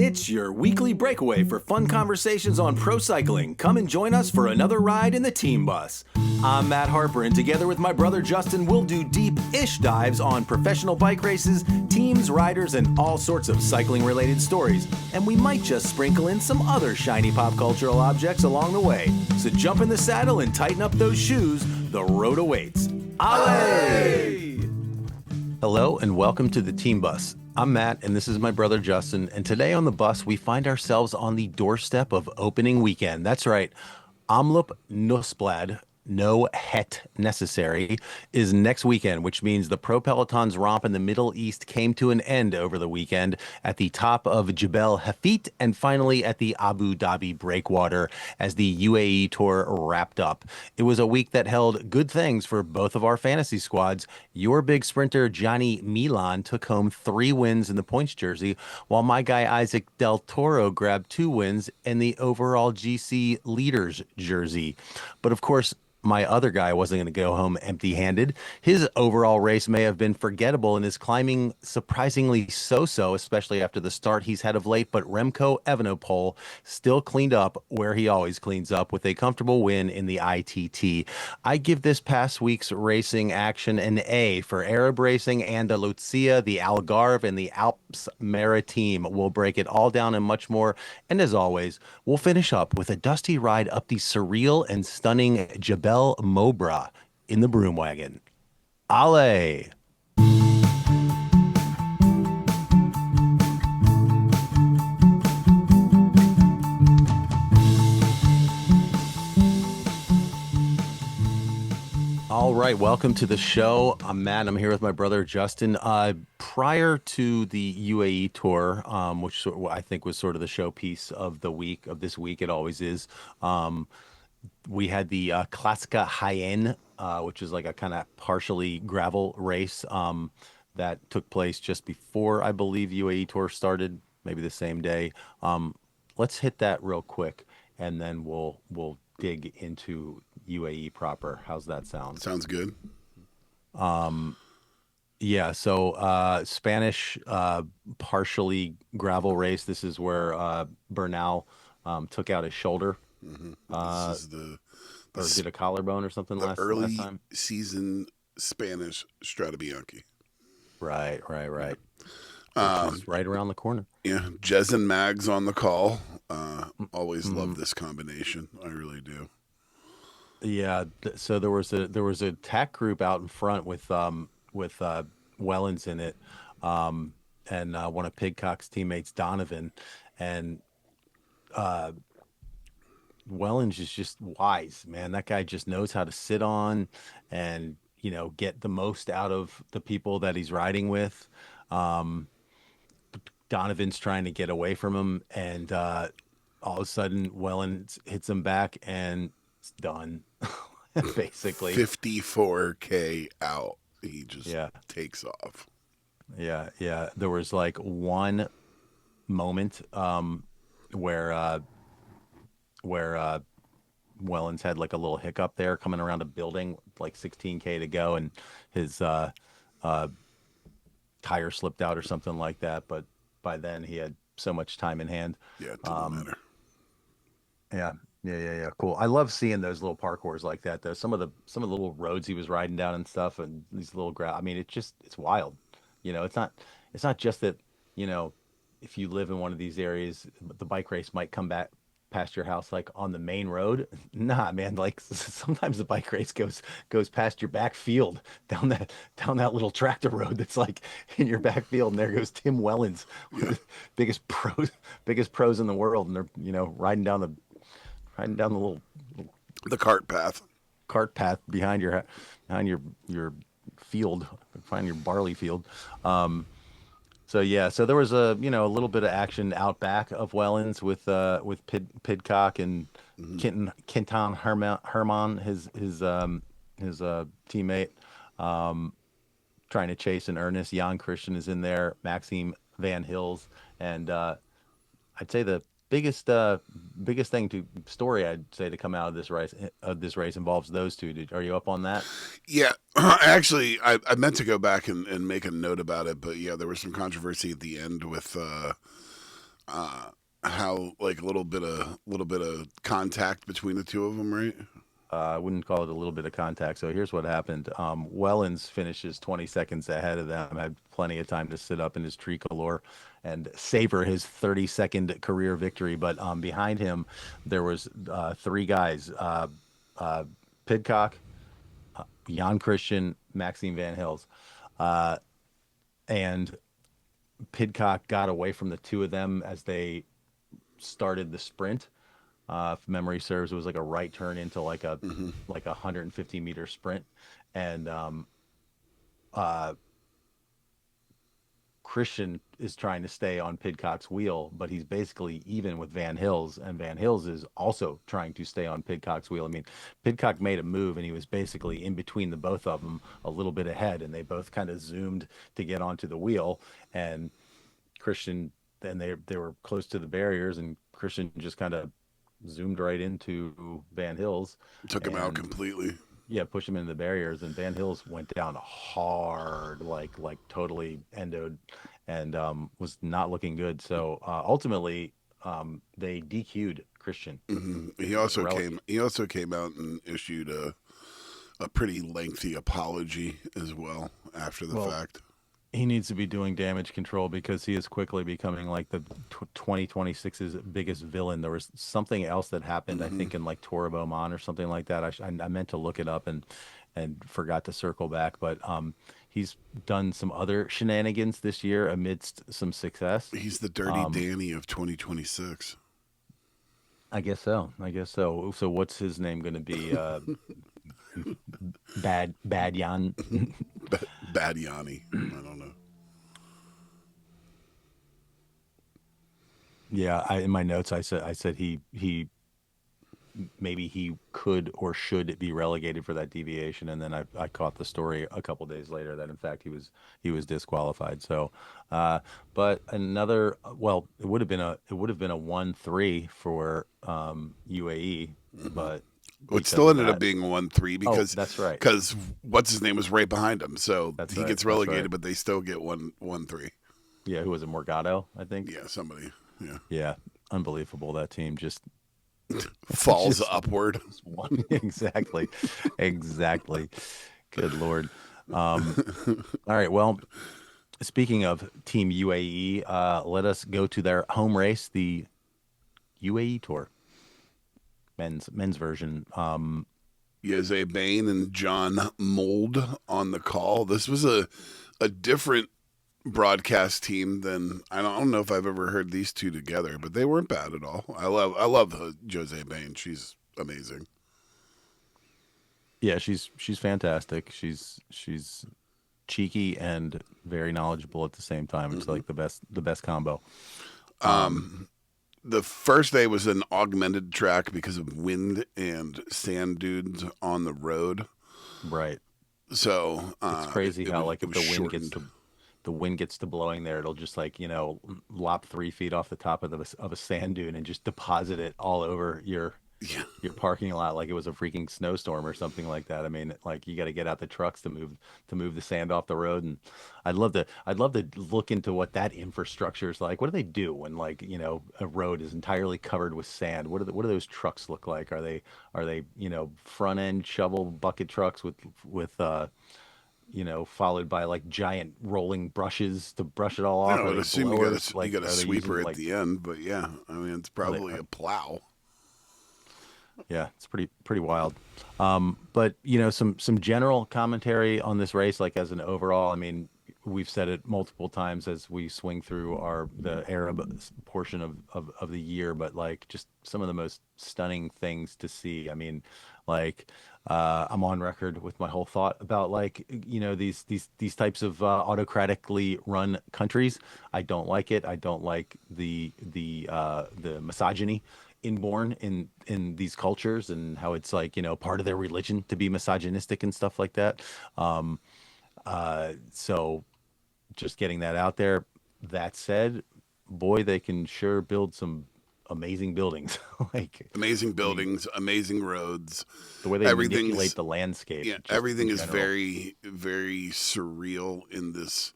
It's your weekly breakaway for fun conversations on pro cycling. Come and join us for another ride in the team bus. I'm Matt Harper, and together with my brother Justin, we'll do deep-ish dives on professional bike races, teams, riders, and all sorts of cycling-related stories. And we might just sprinkle in some other shiny pop cultural objects along the way. So jump in the saddle and tighten up those shoes. The road awaits. Allez! Hello, and welcome to the Team Bus. I'm Matt, and this is my brother Justin, and today on the bus, we find ourselves on the doorstep of opening weekend. That's right, Omloop Nieuwsblad, no het necessary, is next weekend, which means the Pro Peloton's romp in the Middle East came to an end over the weekend at the top of Jebel Hafit and finally at the Abu Dhabi Breakwater as the UAE Tour wrapped up. It was a week that held good things for both of our fantasy squads. Your big sprinter, Johnny Milan, took home 3 wins in the points jersey, while my guy Isaac Del Toro grabbed 2 wins in the overall GC leaders jersey. But of course, my other guy wasn't going to go home empty-handed. His overall race may have been forgettable and his climbing surprisingly so-so, especially after the start he's had of late, but Remco Evenepoel still cleaned up where he always cleans up with a comfortable win in the ITT. I give this past week's racing action an A for Arab racing, Andalucia, the Algarve, and the Alps Maritimes. We'll break it all down and much more. And as always, we'll finish up with a dusty ride up the surreal and stunning Jebel Mobra in the Broom Wagon. Ale! All right, welcome to the show. I'm Matt. I'm here with my brother Justin. Prior to the UAE Tour, which I think was sort of the showpiece of the week, of this week, it always is. We had the Clasica Jaen, which is like a kind of partially gravel race that took place just before, I believe, UAE Tour started, maybe the same day. Let's hit that real quick, and then we'll dig into UAE proper. How's that sound? Sounds good. Yeah, so Spanish partially gravel race. This is where Bernal took out his shoulder. Mm-hmm. This is or did a collarbone or something last time. Season Spanish Stradabianchi. Right. Right around the corner. Yeah, Jez and Mags on the call. Always love this combination. I really do. Yeah. So there was a tack group out in front with Wellens in it, and one of Pidcock's teammates, Donovan, and Wellens is just wise, man. That guy just knows how to sit on and, get the most out of the people that he's riding with. Donovan's trying to get away from him, and all of a sudden Wellens hits him back and it's done. Basically 54K out. He just takes off. Yeah. There was like one moment where Wellens had like a little hiccup there coming around a building, like 16K to go, and his tire slipped out or something like that. But by then he had so much time in hand. Yeah, it didn't matter. Yeah. Cool. I love seeing those little parkours like that, though. Some of the little roads he was riding down and stuff, and these little I mean, it's wild. It's not just that, if you live in one of these areas, the bike race might come back past your house like on the main road. Nah, man, like sometimes the bike race goes past your back field down that little tractor road that's like in your back field, and there goes Tim Wellens, biggest pros in the world, and they're riding down the little cart path behind your field, behind your barley field. So there was a little bit of action out back of Wellens with Pidcock and Quinton Herman, his teammate, trying to chase in earnest. Jan Christian is in there, Maxime Van Hills, and I'd say the biggest story I'd say to come out of this race involves those two. Are you up on that? Yeah, actually, I meant to go back and make a note about it, but yeah, there was some controversy at the end with how like a little bit of contact between the two of them, right? I wouldn't call it a little bit of contact. So here's what happened. Wellens finishes 20 seconds ahead of them, had plenty of time to sit up in his tricolor and savor his 32nd career victory. But behind him, there was three guys, uh, Pidcock, Jan Christian, Maxime Van Hills. And Pidcock got away from the two of them as they started the sprint. If memory serves, it was like a right turn into Mm-hmm. like a 150-meter sprint, and uh, Christian is trying to stay on Pidcock's wheel, but he's basically even with Van Hills, and Van Hills is also trying to stay on Pidcock's wheel. I mean, Pidcock made a move, and he was basically in between the both of them, a little bit ahead, and they both kind of zoomed to get onto the wheel, and Christian, and they were close to the barriers, and Christian just kind of zoomed right into Van Hills Took him out and completely. yeah, pushed him into the barriers, and Van Hills went down hard, like totally endoed, and was not looking good. So ultimately, they DQ'd Christian. Hmm. He He was also relegated. came out and issued a pretty lengthy apology as well after the Well, fact. he needs to be doing damage control because he is quickly becoming like the 2026's biggest villain. There was something else that happened, I Hmm. think, in like Tour of Oman or something like that. I meant to look it up and forgot to circle back, but he's done some other shenanigans this year amidst some success. He's the dirty Um, Danny of 2026. I guess so. I guess so. So what's his name going to be? Bad Jan. Bad Yanni. I don't know. Yeah, in my notes I said he maybe he could or should be relegated for that deviation, and then I caught the story a couple days later that in fact he was disqualified. So but another, well, it would have been a 1-3 for UAE, Hmm. but It because still of ended up that. being 1-3 Oh, because that's right. what's his name was right behind him, so That's he right. gets That's right. relegated, but they still get 1-3. Yeah, who was it? Morgado, I think. Yeah, somebody. Yeah, Yeah, unbelievable. That team just falls just upward. just won. Exactly. Exactly. Good Lord. Um, all right. Well, speaking of Team UAE, let us go to their home race, the UAE Tour, men's version. Jose Bain and John Mold on the call. This was a different broadcast team than I don't know if I've ever heard these two together, but they weren't bad at all. I love Jose Bain. She's amazing. Yeah, she's fantastic. She's cheeky and very knowledgeable at the same time. It's Hmm. like the best combo. Um, Um, the first day was an augmented track because of wind and sand dunes on the road. right. So It's crazy it how was like it if was shortened. the wind gets to blowing there, it'll just like, lop 3 feet off the top of a sand dune and just deposit it all over Yeah. your parking lot like it was a freaking snowstorm or something like that. I mean, like you got to get out the trucks to move the sand off the road, and I'd love to look into what that infrastructure is like. What do they do when like, a road is entirely covered with sand? What do those trucks look like? Are they, front end shovel bucket trucks with followed by like giant rolling brushes to brush it all No, off? I Are would they assume blowers? you Like, got a are they using sweeper at like, the end, but yeah, I mean it's are they, probably a plow. yeah, it's pretty wild. But some general commentary on this race, like as an overall. I mean, we've said it multiple times as we swing through the Arab portion of the year, but like just some of the most stunning things to see. I mean, like I'm on record with my whole thought about like these types of autocratically run countries. I don't like it. I don't like the misogyny inborn in these cultures and how it's like part of their religion to be misogynistic and stuff like that. So just getting that out there. That said, boy, they can sure build some amazing buildings. Like, Amazing I mean, buildings, amazing roads. the way they manipulate Everything's the landscape Yeah, just everything in is general. very very surreal in this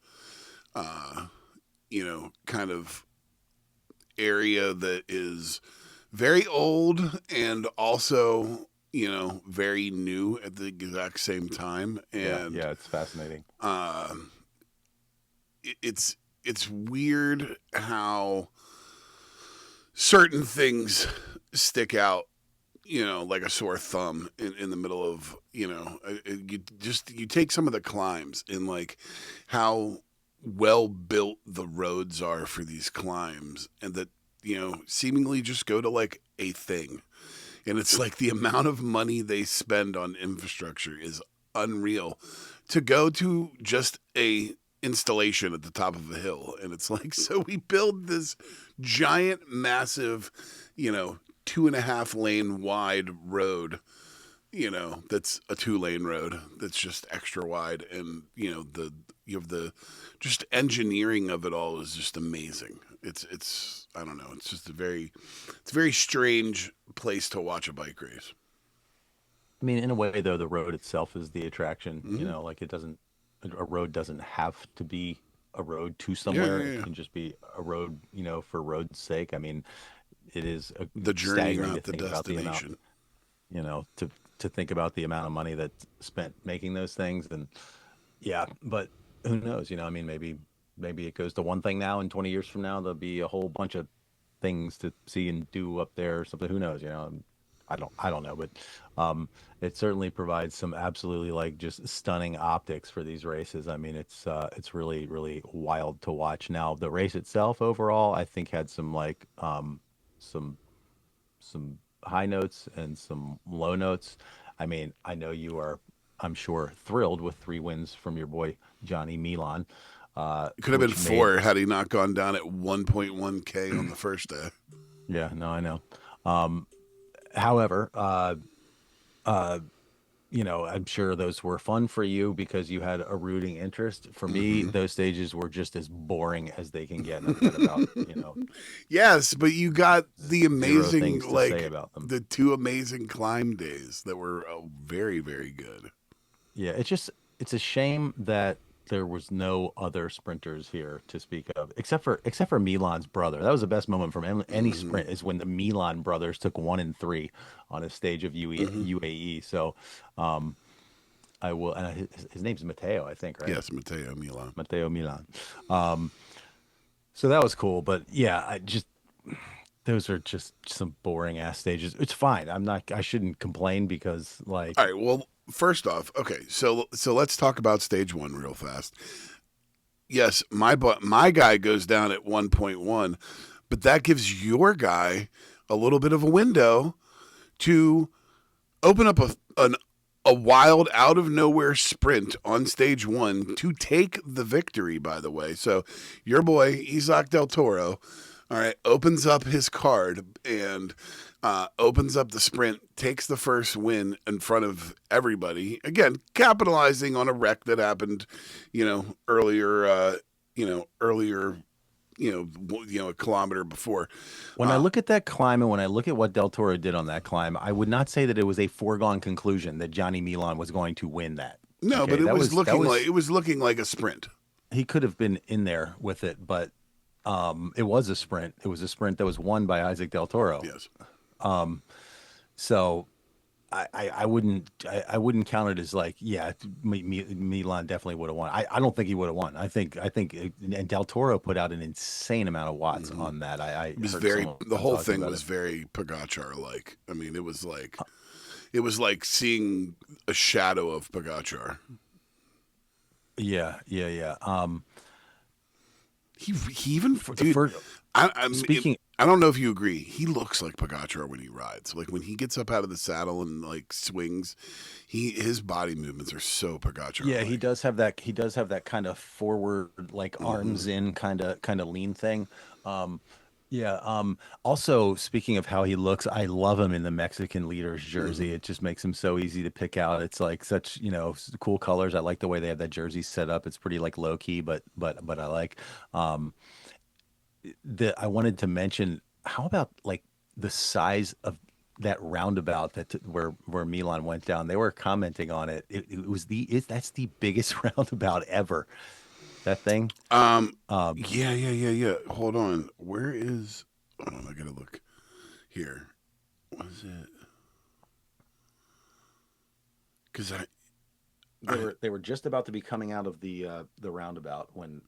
kind of area that is very old and also, very new at the exact same time. And yeah, it's fascinating. It's weird how certain things stick out, like a sore thumb in the middle of, you take some of the climbs and like how well built the roads are for these climbs, and that, seemingly just go to like a thing. And it's like the amount of money they spend on infrastructure is unreal to go to just a installation at the top of a hill. And it's like, so we build this giant, massive, 2.5 lane wide road, that's a 2-lane road that's just extra wide. And, you have the just engineering of it all is just amazing. It's I don't know. It's just a very strange place to watch a bike race. I mean, in a way, though, the road itself is the attraction. Like a road doesn't have to be a road to somewhere. Yeah. It can just be a road, for road's sake. I mean, it is The journey, staggering not to the think about the destination. amount, to think about the amount of money that's spent making those things. And yeah, but who knows? I mean, maybe it goes to one thing now, and 20 years from now, there'll be a whole bunch of things to see and do up there or something. Who knows? I don't know, but it certainly provides some absolutely like just stunning optics for these races. I mean, it's really, really wild to watch. Now, the race itself overall, I think had some like some high notes and some low notes. I mean, I know you are, I'm sure, thrilled with 3 wins from your boy Johnny Milan. It could have been 4 had he not gone down at 1.1K on the first day. Yeah, no, I know. However, I'm sure those were fun for you because you had a rooting interest. For me, those stages were just as boring as they can get. And I've got about, Yes, but you got the amazing, things to say about them. the 2 amazing climb days that were very, very good. Yeah, it's a shame that there was no other sprinters here to speak of, except for Milan's brother. That was the best moment from any sprint, is when the Milan brothers took 1 and 3 on a stage of UAE. So, I will. And his name's Matteo, I think, right? Yes, Matteo Milan. Matteo Milan. So that was cool, but yeah, those are just some boring ass stages. It's fine. I shouldn't complain because like. All right. Well, first off, okay. So let's talk about stage 1 real fast. Yes, my guy goes down at 1.1, but that gives your guy a little bit of a window to open up a wild out of nowhere sprint on stage 1 to take the victory, by the way. So your boy Isaac Del Toro, all right, opens up his card and opens up the sprint, takes the first win in front of everybody. Again, capitalizing on a wreck that happened, earlier, a kilometer before. When I look at that climb and when I look at what Del Toro did on that climb, I would not say that it was a foregone conclusion that Johnny Milan was going to win that. No, Okay, but it was looking like a sprint. He could have been in there with it, but it was a sprint. It was a sprint that was won by Isaac Del Toro. Yes. So I wouldn't count it as like, yeah, Milan definitely would have won. I don't think he would have won. I think and Del Toro put out an insane amount of watts on that. It was the whole thing was very Pogacar like. I mean, it was like seeing a shadow of Pogacar. Yeah. He even speaking. I don't know if you agree. He looks like Pogacar when he rides. Like when he gets up out of the saddle and like swings, his body movements are so Pogacar. Yeah, he does have that. He does have that kind of forward, like arms in kind of lean thing. Also, speaking of how he looks, I love him in the Mexican leader's jersey. It just makes him so easy to pick out. It's like such, cool colors. I like the way they have that jersey set up. It's pretty like low key, but I like. I wanted to mention, how about like the size of that roundabout where Milan went down? They were commenting on it. That's the biggest roundabout ever. That thing. Yeah. Hold on. Where is Hold on, I gotta look here. Was it? Because they were just about to be coming out of the roundabout when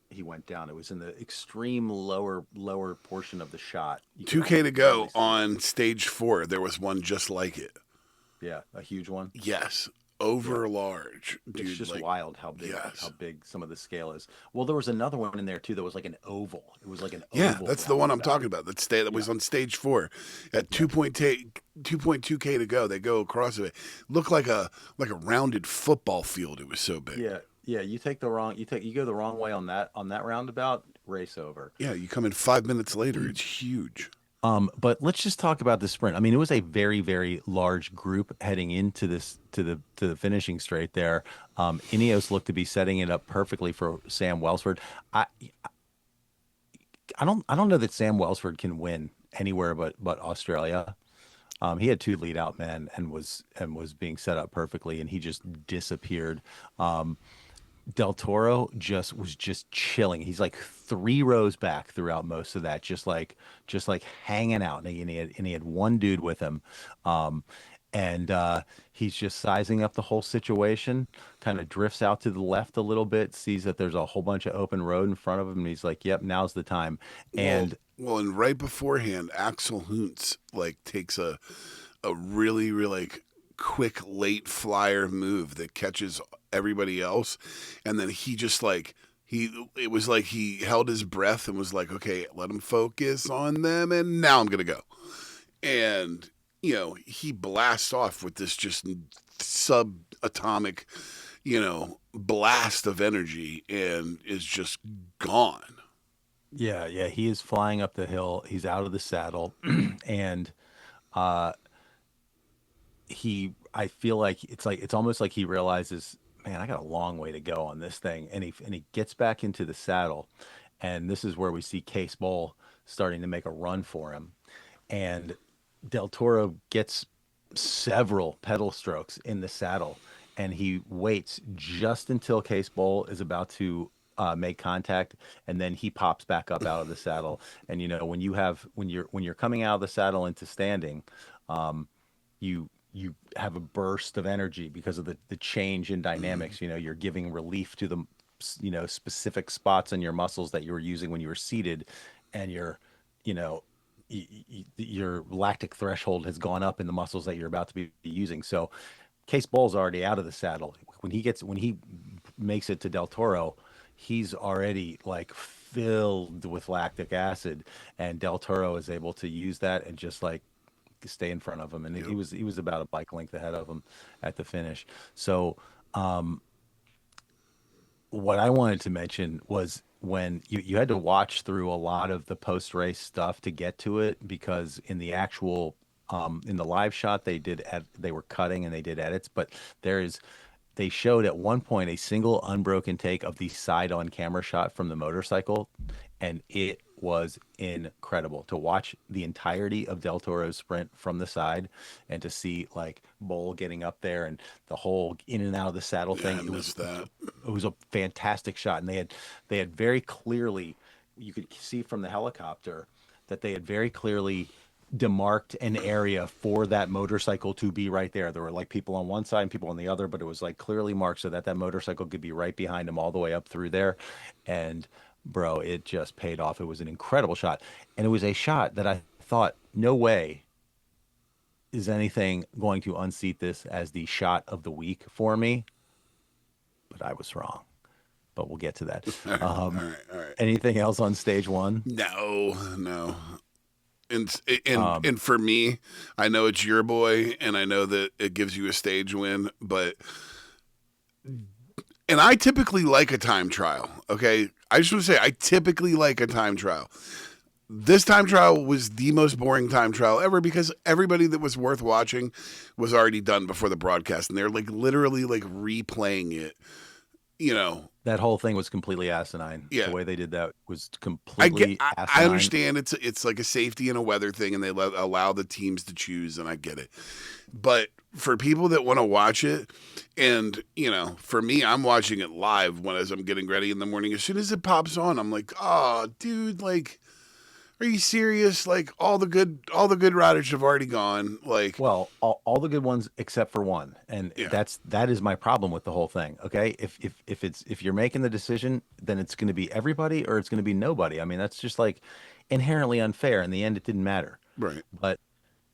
he went down. It was in the extreme lower portion of the shot. 2K to go on stage 4. There was one just like it. Yeah, a huge one. Yes, over large, dude. It's just like, wild how big some of the scale is. Well, there was another one in there too that was like an oval. It was like an oval. That's the one I'm talking about. That was on stage 4 at 2.2K to go. They go across it. Looked like a rounded football field. It was so big. Yeah. You go the wrong way on that roundabout, race over. Yeah, you come in 5 minutes later. It's huge. But let's just talk about the sprint. I mean, it was a very, very large group heading into this to the finishing straight there. Ineos looked to be setting it up perfectly for Sam Welsford. I don't know that Sam Welsford can win anywhere but Australia. He had 2 lead out men and was being set up perfectly, and he just disappeared. Del Toro was just chilling. He's like 3 rows back throughout most of that, just like hanging out. And he had one dude with him, and he's just sizing up the whole situation. Kind of drifts out to the left a little bit, sees that there's a whole bunch of open road in front of him, and he's like, "Yep, now's the time." And and right beforehand, Axel Huntz takes a really, really quick late flyer move that catches everybody else, and then he just it was like he held his breath and was like, okay, let him focus on them, and now I'm gonna go. And he blasts off with this just subatomic blast of energy and is just gone. Yeah, he is flying up the hill. He's out of the saddle, and I feel like it's almost like he realizes, man, I got a long way to go on this thing, and he gets back into the saddle, and this is where we see Case Bowl starting to make a run for him, and Del Toro gets several pedal strokes in the saddle, and he waits just until Case Bowl is about to make contact, and then he pops back up out of the saddle. And when you're coming out of the saddle into standing, you have a burst of energy because of the change in dynamics. You're giving relief to the specific spots in your muscles that you were using when you were seated, and your lactic threshold has gone up in the muscles that you're about to be using. So Case Bowl's already out of the saddle. When he makes it to Del Toro, he's already filled with lactic acid, and Del Toro is able to use that and just stay in front of him. And he was about a bike length ahead of him at the finish. So what I wanted to mention was when you had to watch through a lot of the post-race stuff to get to it, because in the actual in the live shot they were cutting and they did edits, but they showed at one point a single unbroken take of the side on camera shot from the motorcycle, and it was incredible to watch the entirety of Del Toro's sprint from the side, and to see Bowl getting up there and the whole in and out of the saddle thing. It was a fantastic shot, and they had very clearly, you could see from the helicopter that they had very clearly demarked an area for that motorcycle to be right there. There were people on one side and people on the other, but it was clearly marked so that motorcycle could be right behind him all the way up through there. And bro, it just paid off. It was an incredible shot, and it was a shot that I thought, no way is anything going to unseat this as the shot of the week for me, but I was wrong. But we'll get to that. All right. Anything else on stage 1? No. And for me, I know it's your boy, and I know that it gives you a stage win, and I typically like a time trial. Okay, I just want to say I typically like a time trial. This time trial was the most boring time trial ever, because everybody that was worth watching was already done before the broadcast, and they're literally replaying it. That whole thing was completely asinine. Yeah. The way they did that was completely asinine. I understand it's like a safety and a weather thing, and they allow the teams to choose, and I get it. But for people that want to watch it, and for me, I'm watching it live as I'm getting ready in the morning. As soon as it pops on, I'm like, oh, dude, Are you serious? Like all the good riders have already gone. Like, Well, all the good ones except for one, and yeah, that is my problem with the whole thing. Okay, if you're making the decision, then it's going to be everybody or it's going to be nobody. I mean, that's just like inherently unfair. In the end, it didn't matter, right. but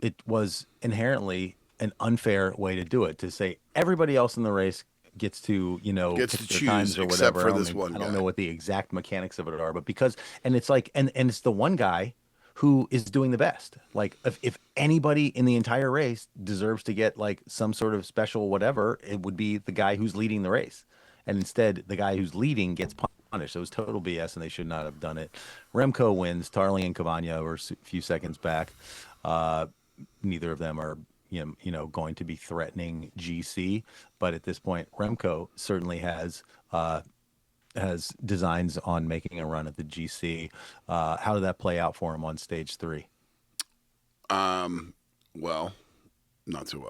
it was inherently an unfair way to do it. To say everybody else in the race gets to Gets pick to their choose times or except whatever. for this one I don't guy. know what the exact mechanics of it are, but because and it's like and it's the one guy who is doing the best. Like if anybody in the entire race deserves to get like some sort of special whatever, it would be the guy who's leading the race. And instead, the guy who's leading gets punished. So it was total BS, and they should not have done it. Remco wins. Tarling and Cavagna were a few seconds back. Uh, Neither of them are going to be threatening GC, but at this point, Remco certainly has designs on making a run at the GC. How did that play out for him on stage 3? Well, not so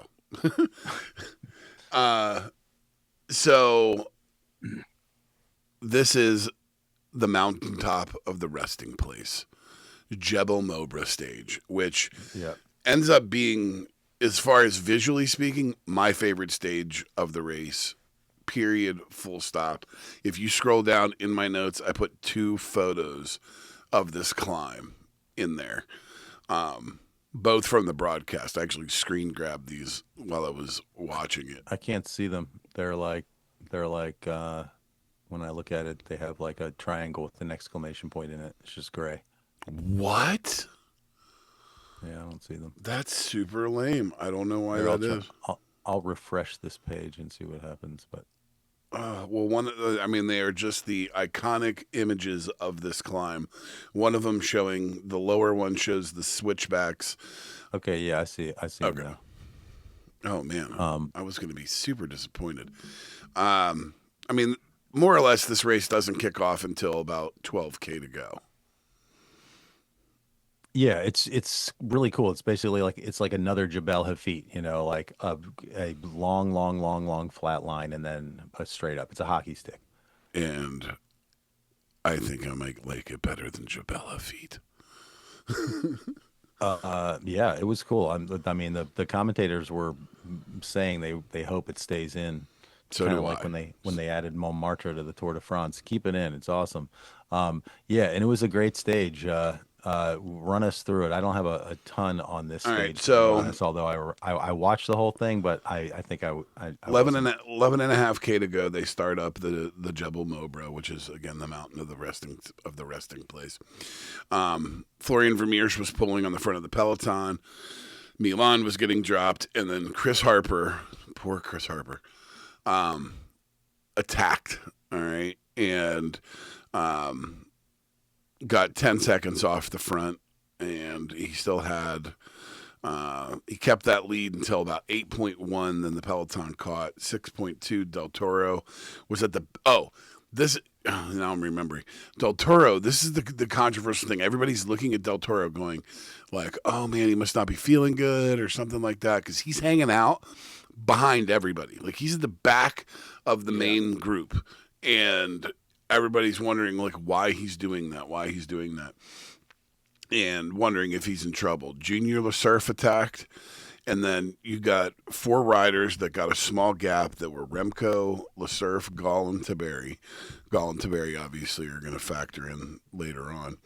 well. So this is the mountaintop of the resting place, Jebel Mobra stage, which Yeah. ends up being, as far as visually speaking, my favorite stage of the race. Period. Full stop. If you scroll down in my notes, I put 2 photos of this climb in there, both from the broadcast. I actually screen grabbed these while I was watching it. I can't see them. They're like when I look at it, they have like a triangle with an exclamation point in it. It's just gray. What? Yeah, I don't see them. That's super lame. I don't know why Here, that is. I'll refresh this page and see what happens. But Well, they are just the iconic images of this climb. One of them showing, the lower one shows the switchbacks. okay, yeah, I see Okay. them now. Oh man, I was going to be super disappointed. More or less, this race doesn't kick off until about 12K to go. Yeah, it's really cool. It's basically like another Jebel Hafit, like a long flat line and then a straight up. It's a hockey stick. And I think I might like it better than Jebel feet. Yeah, it was cool. I mean, the commentators were saying they hope it stays in. So Kind do of like I. when they added Montmartre to the Tour de France. Keep it in. It's awesome. Yeah, and it was a great stage. Run us through it. I don't have a ton on this All right, stage, to be so honest, although I watched the whole thing, but I think I 11 wasn't. 11.5K to go. They start up the Jebel Mobra, which is again the mountain of the resting place. Florian Vermeers was pulling on the front of the peloton. Milan was getting dropped, and then Chris Harper, poor Chris Harper, attacked. All right, and got 10 seconds off the front, and he still had. He kept that lead until about 8.1. Then the peloton caught 6.2. Del Toro was at the this. Now I'm remembering Del Toro. This is the controversial thing. Everybody's looking at Del Toro, going like, "Oh man, he must not be feeling good" or something like that, because he's hanging out behind everybody. Like he's at the back of the main group, and everybody's wondering like why he's doing that, and wondering if he's in trouble. Junior LeSurf attacked, and then you got 4 riders that got a small gap that were Remco, LeSurf, Gall, and Taberi. Gall and Taberi obviously are going to factor in later on.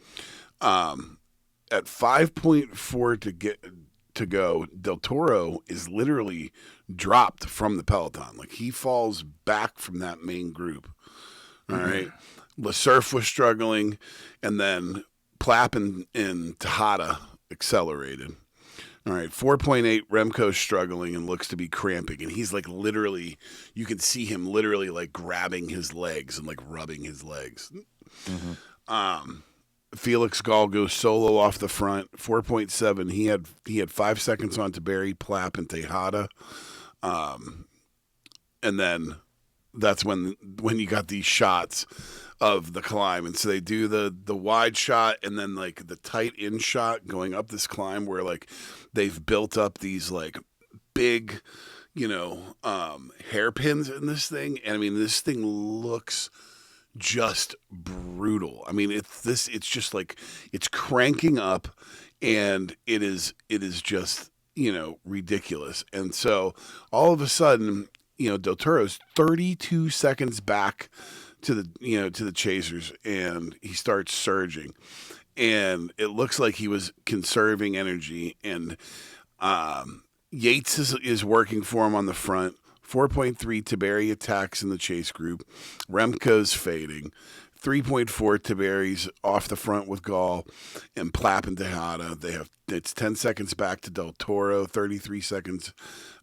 At 5.4 to go, Del Toro is literally dropped from the peloton. Like he falls back from that main group. All right. LeSurf was struggling, and then Plapp and Tejada accelerated. All right, 4.8, Remco's struggling and looks to be cramping, and he's like literally, you can see him literally like grabbing his legs and like rubbing his legs. Felix Gall goes solo off the front, 4.7. He had 5 seconds on to Barry, Plapp, and Tejada, and then that's when you got these shots of the climb. And so they do the wide shot and then like the tight in shot going up this climb where like they've built up these like big, hairpins in this thing. And I mean, this thing looks just brutal. I mean, it's just like it's cranking up, and it is just, ridiculous. And so all of a sudden, Del Toro's 32 seconds back to the chasers, and he starts surging, and it looks like he was conserving energy. And Yates is working for him on the front. 4.3 Tiberi attacks in the chase group. Remco's fading. 3.4 Tiberi's off the front with Gall and Plapp and Tejada. It's 10 seconds back to Del Toro, 33 seconds.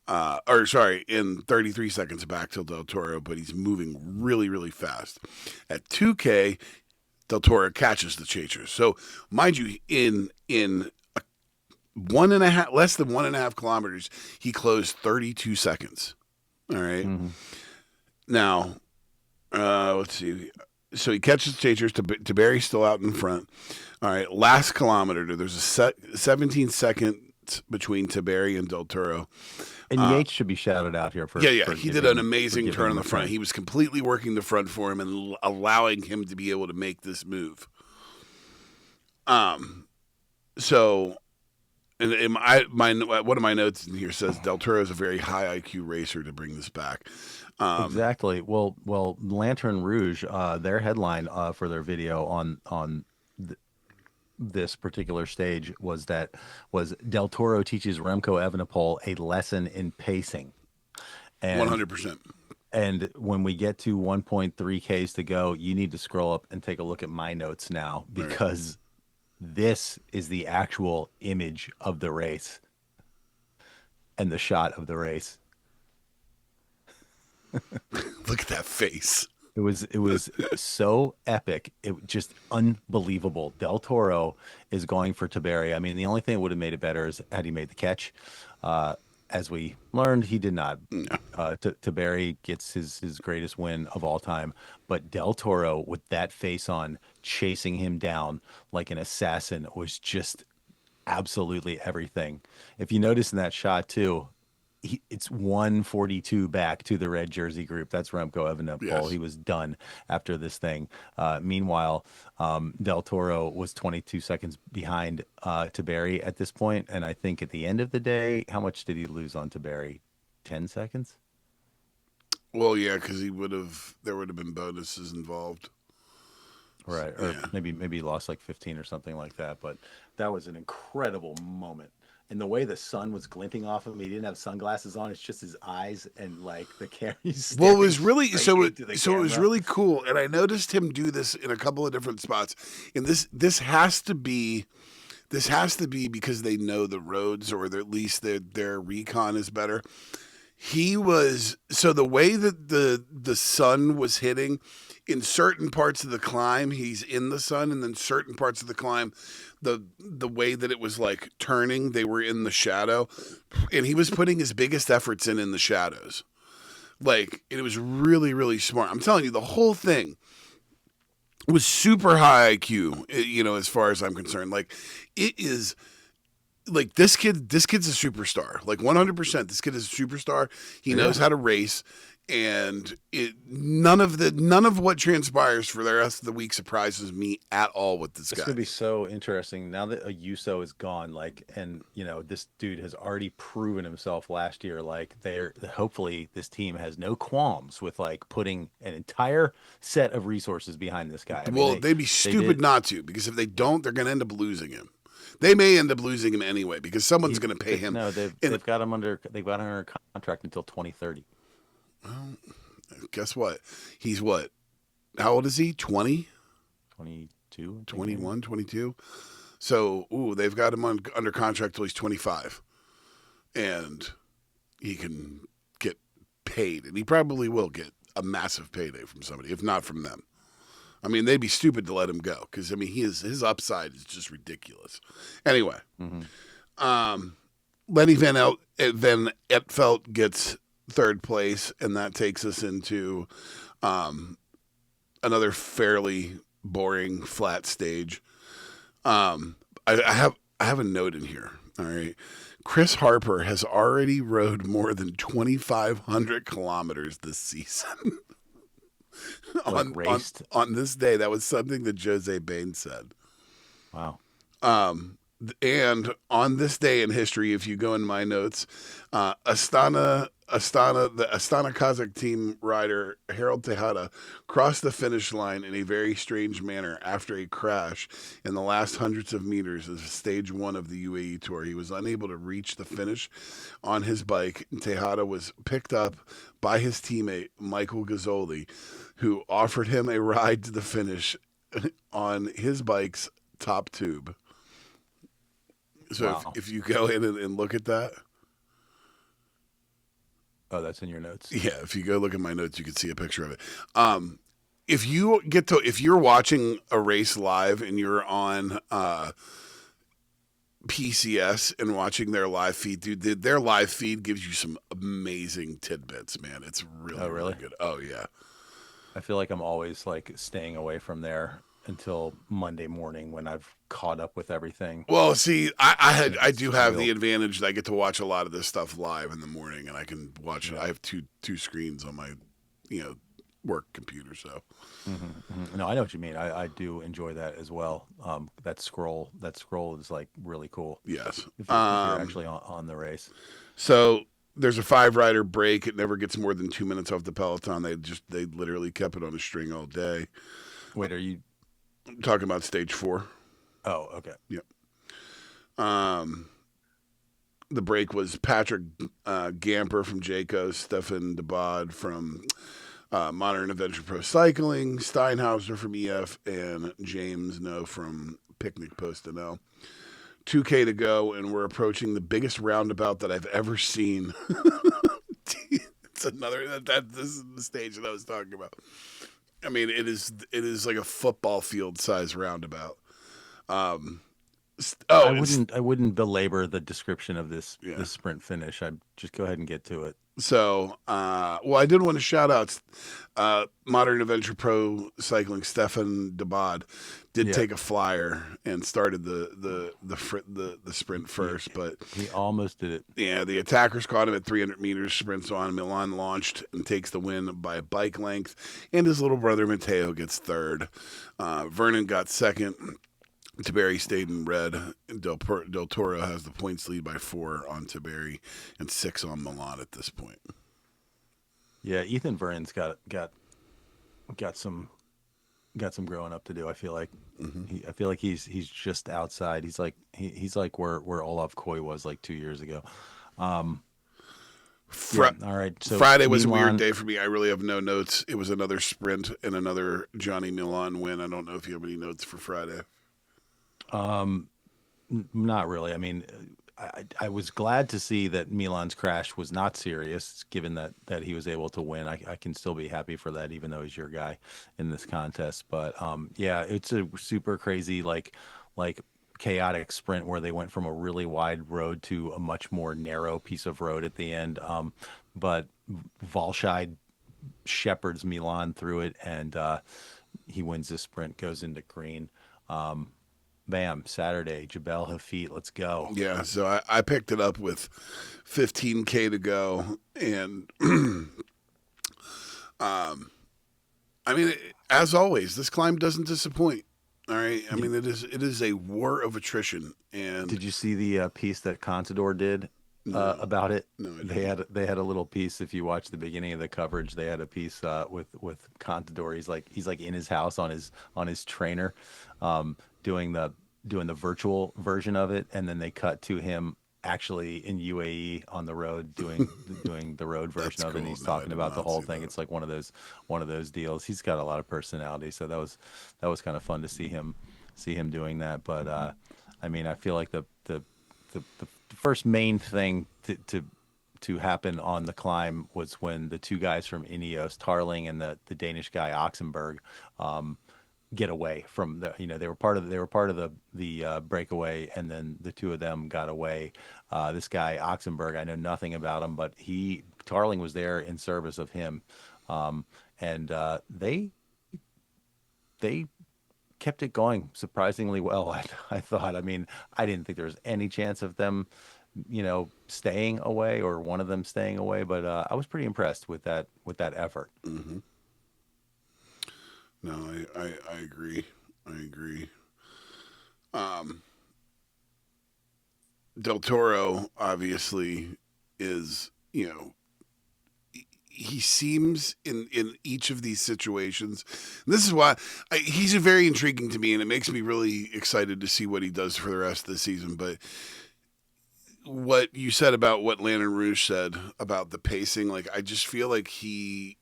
In 33 seconds back to Del Toro, but he's moving really, really fast. At 2K, Del Toro catches the chasers. So, mind you, in less than 1.5 kilometers, he closed 32 seconds. All right. Mm-hmm. Now, let's see. So he catches chasers. Tiberi's still out in front. All right. Last kilometer, there's a 17 seconds between Tiberi and Del Toro. And Yates should be shouted out here for. Yeah. He did an amazing turn on the front. He was completely working the front for him and allowing him to be able to make this move. So. And one of my notes in here says Del Toro is a very high IQ racer to bring this back. Exactly. Well, Lantern Rouge, their headline for their video on this particular stage was Del Toro teaches Remco Evenepoel a lesson in pacing. And 100%. And when we get to 1.3 Ks to go, you need to scroll up and take a look at my notes now, because this is the actual image of the race and the shot of the race. Look at that face. It was so epic. It just unbelievable. Del Toro is going for Tiberi. I mean, the only thing that would have made it better is had he made the catch. As we learned, he did not. Tiberi gets his greatest win of all time. But Del Toro, with that face on, chasing him down like an assassin, was just absolutely everything. If you notice in that shot, too, it's 142 back to the red jersey group. That's Remco Evenepoel. Yes. He was done after this thing. Meanwhile, Del Toro was 22 seconds behind Tiberi at this point. And I think at the end of the day, how much did he lose on Tiberi? 10 seconds? Well, yeah, because there would have been bonuses involved. Right. Or maybe he lost like 15 or something like that. But that was an incredible moment. And the way the sun was glinting off of him, he didn't have sunglasses on. It's just his eyes and like the camera. Well, it was really it was really cool. And I noticed him do this in a couple of different spots. And this has to be because they know the roads, or at least their recon is better. The way that the sun was hitting in certain parts of the climb, he's in the sun, and then certain parts of the climb, the way that it was like turning, they were in the shadow, and he was putting his biggest efforts in the shadows. Like, it was really, really smart. I'm telling you, the whole thing was super high IQ, as far as I'm concerned. Like, it is like this kid's a superstar. Like 100%, this kid is a superstar. He knows how to race. And none of what transpires for the rest of the week surprises me at all with this guy. It's going to be so interesting now that Ayuso is gone. And this dude has already proven himself last year. Like, hopefully this team has no qualms with like putting an entire set of resources behind this guy. They'd be stupid not to, because if they don't, they're going to end up losing him. They may end up losing him anyway, because someone's going to pay him. No, they've got him under contract until 2030. Well, guess what? He's what? How old is he? 20? 22? 21, 22? So, they've got him under contract till he's 25. And he can get paid. And he probably will get a massive payday from somebody, if not from them. I mean, they'd be stupid to let him go, because, his upside is just ridiculous. Anyway, Lenny Van Etfeldt gets third place, and that takes us into another fairly boring flat stage. I have a note in here. All right, Chris Harper has already rode more than 2,500 kilometers this season. Like on raced. on this day. That was something that Jose Bain said. Wow. And on this day in history, if you go in my notes, the Astana Kazakh team rider Harold Tejada crossed the finish line in a very strange manner after a crash in the last hundreds of meters of stage 1 of the UAE Tour. He was unable to reach the finish on his bike. Tejada was picked up by his teammate Michael Gazzoli, who offered him a ride to the finish on his bike's top tube. So Wow. if you go in and look at that, Oh, that's in your notes. yeah, if you go look at my notes, you can see a picture of it. If you're watching a race live and you're on PCS and watching their live feed, dude, their live feed gives you some amazing tidbits, man. It's really, really good. Oh yeah. I feel like I'm always like staying away from there until Monday morning when I've caught up with everything. Well, see, I do have the advantage that I get to watch a lot of this stuff live in the morning, and I can watch it. I have two screens on my, work computer. So, No, I know what you mean. I do enjoy that as well. That scroll is like really cool. Yes, If you're actually on the race. So there's a 5-rider break. It never gets more than 2 minutes off the peloton. They literally kept it on a string all day. Wait, are you I'm talking about stage 4? Oh, okay. Yep. The break was Patrick Gamper from Jayco, Stefan Dabad from Modern Adventure Pro Cycling, Steinhauser from EF, and James No from Picnic Post NL. 2K to go, and we're approaching the biggest roundabout that I've ever seen. It's another this is the stage that I was talking about. I mean, it is like a football field size roundabout. I wouldn't belabor the description of this sprint finish. I'd just go ahead and get to it. So, I did want to shout out Modern Adventure Pro Cycling. Stefan Dabad did take a flyer and started the sprint first, but he almost did it. Yeah, the attackers caught him at 300 meters, sprints on. Milan launched and takes the win by a bike length, and his little brother Matteo gets third. Vernon got second. Tiberi stayed in red. Del Toro has the points lead by 4 on Tiberi and 6 on Milan at this point. Yeah, Ethan Vernon's got some growing up to do. I feel like I feel like he's just outside. He's like where Olaf Koy was like 2 years ago. All right. So Friday was a weird day for me. I really have no notes. It was another sprint and another Johnny Milan win. I don't know if you have any notes for Friday. Not really. I mean, I was glad to see that Milan's crash was not serious, given that he was able to win. I can still be happy for that, even though he's your guy in this contest. But yeah, it's a super crazy, like chaotic sprint where they went from a really wide road to a much more narrow piece of road at the end. But Valscheid shepherds Milan through it, and he wins the sprint, goes into green. Bam, Saturday, Jebel Hafit, let's go. Yeah, so I picked it up with 15K to go, and I mean, as always, this climb doesn't disappoint. All right, I mean, it is a war of attrition. And did you see the piece that Contador did about it? No, I didn't. They had a little piece. If you watch the beginning of the coverage, they had a piece with Contador. He's like in his house on his trainer, doing the virtual version of it, and then they cut to him actually in UAE on the road doing the road version of it. And he's talking about the whole thing. It's like one of those deals. He's got a lot of personality, so that was kind of fun to see him doing that. But I mean, I feel like the first main thing to happen on the climb was when the two guys from Ineos, Tarling and the Danish guy Oxenberg, get away from they were part of the breakaway, and then the two of them got away. This guy Oxenberg, I know nothing about him, but Tarling was there in service of him, and they kept it going surprisingly well. I thought. I mean, I didn't think there was any chance of them, staying away or one of them staying away, but I was pretty impressed with that effort. Mm-hmm. No, I agree. I agree. Um, Del Toro obviously is, he seems in each of these situations. This is why he's very intriguing to me, and it makes me really excited to see what he does for the rest of the season. But what you said about what Lantern Rouge said about the pacing, like I just feel like he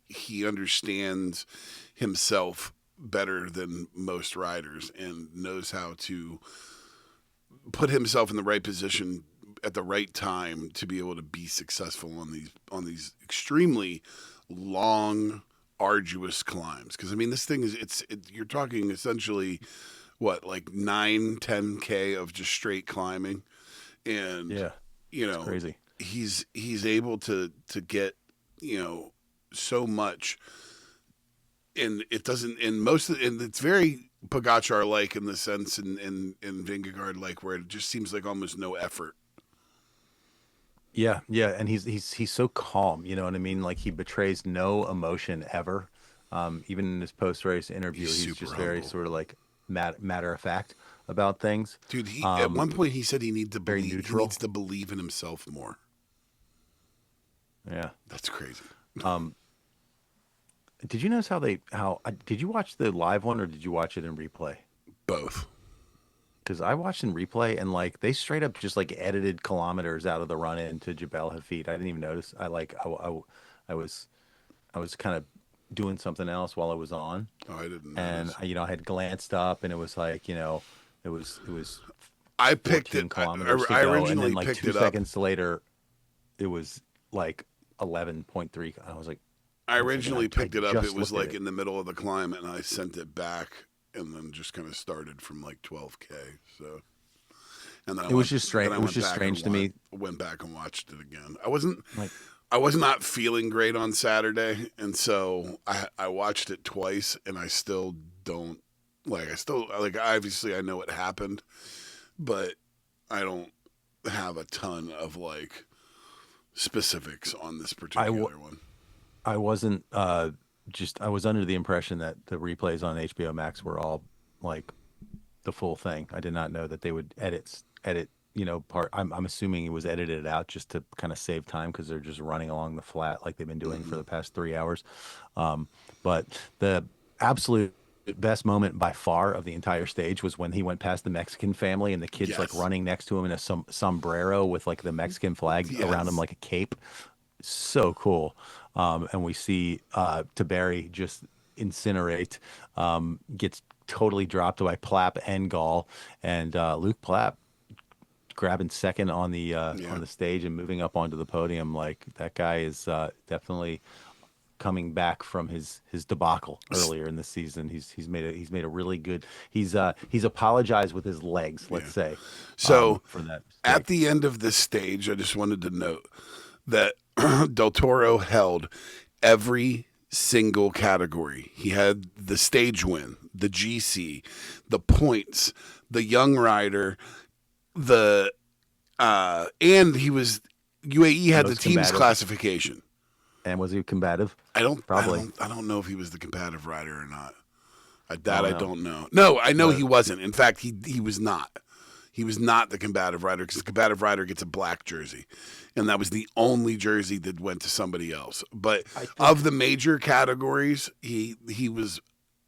understands himself better than most riders and knows how to put himself in the right position at the right time to be able to be successful on these extremely long, arduous climbs. Because I mean, this thing is you're talking essentially what, like 9-10K of just straight climbing, and Yeah, it's crazy. he's able to get so much, and it doesn't in most of, and it's very Pogacar like in the sense in Vingegaard like, where it just seems like almost no effort. Yeah, yeah, and he's so calm, you know what I mean? Like he betrays no emotion ever. Even in his post-race interview, He's he's super just very humble. sort of like matter of fact about things. Dude, he at one point he said Very he neutral. needs to believe in himself more. Yeah. That's crazy. Um, did you notice did you watch the live one or did you watch it in replay? Both. Because I watched in replay and like they straight up just like edited kilometers out of the run in to Jebel Hafid. I didn't even notice. I was kind of doing something else while I was on, Oh, I didn't and notice. I had glanced up and it was like it was I picked 14 it. kilometers to I go, and then originally like picked two it up. seconds later, it was like 11.3. I was like, I one second, originally I picked it up. It just was looked at like it. in the middle of the climb, and I sent it back, and then just kind of started from like 12K. So, and then It was just strange. then I It was went just back strange to me. went back and watched it again. Like, I was not feeling great on Saturday, and so I watched it twice, and I still don't like. I still like. Obviously, I know it happened, but I don't have a ton of like specifics on this I w- particular one. I wasn't just I was under the impression that the replays on HBO Max were all like the full thing. I did not know that they would edit, part. I'm assuming it was edited out just to kind of save time because they're just running along the flat like they've been doing for Mm-hmm. the past 3 hours. But the absolute best moment by far of the entire stage was when he went past the Mexican family and the kids like Yes. running next to him in a sombrero with like the Mexican flag around him Yes. like a cape. So cool. And we see Taberi just incinerate, gets totally dropped by Plapp and Gall, and Luke Plapp grabbing second Yeah. on the stage and moving up onto the podium. Like that guy is definitely coming back from his debacle earlier in the season. He's made a really good. He's apologized with his legs, let's Yeah. say, So for that at mistake. the end of this stage, I just wanted to note that Del Toro held every single category. He had the stage win, the GC, the points, the young rider, the and he was UAE had the Most team's combative. classification. And was he combative? I Probably. don't know if he was the combative rider or not. I That don't I know. don't know. No, I know But he wasn't. In fact, he was not. He was not the combative rider because the combative rider gets a black jersey, and that was the only jersey that went to somebody else. But I of think the major categories, he was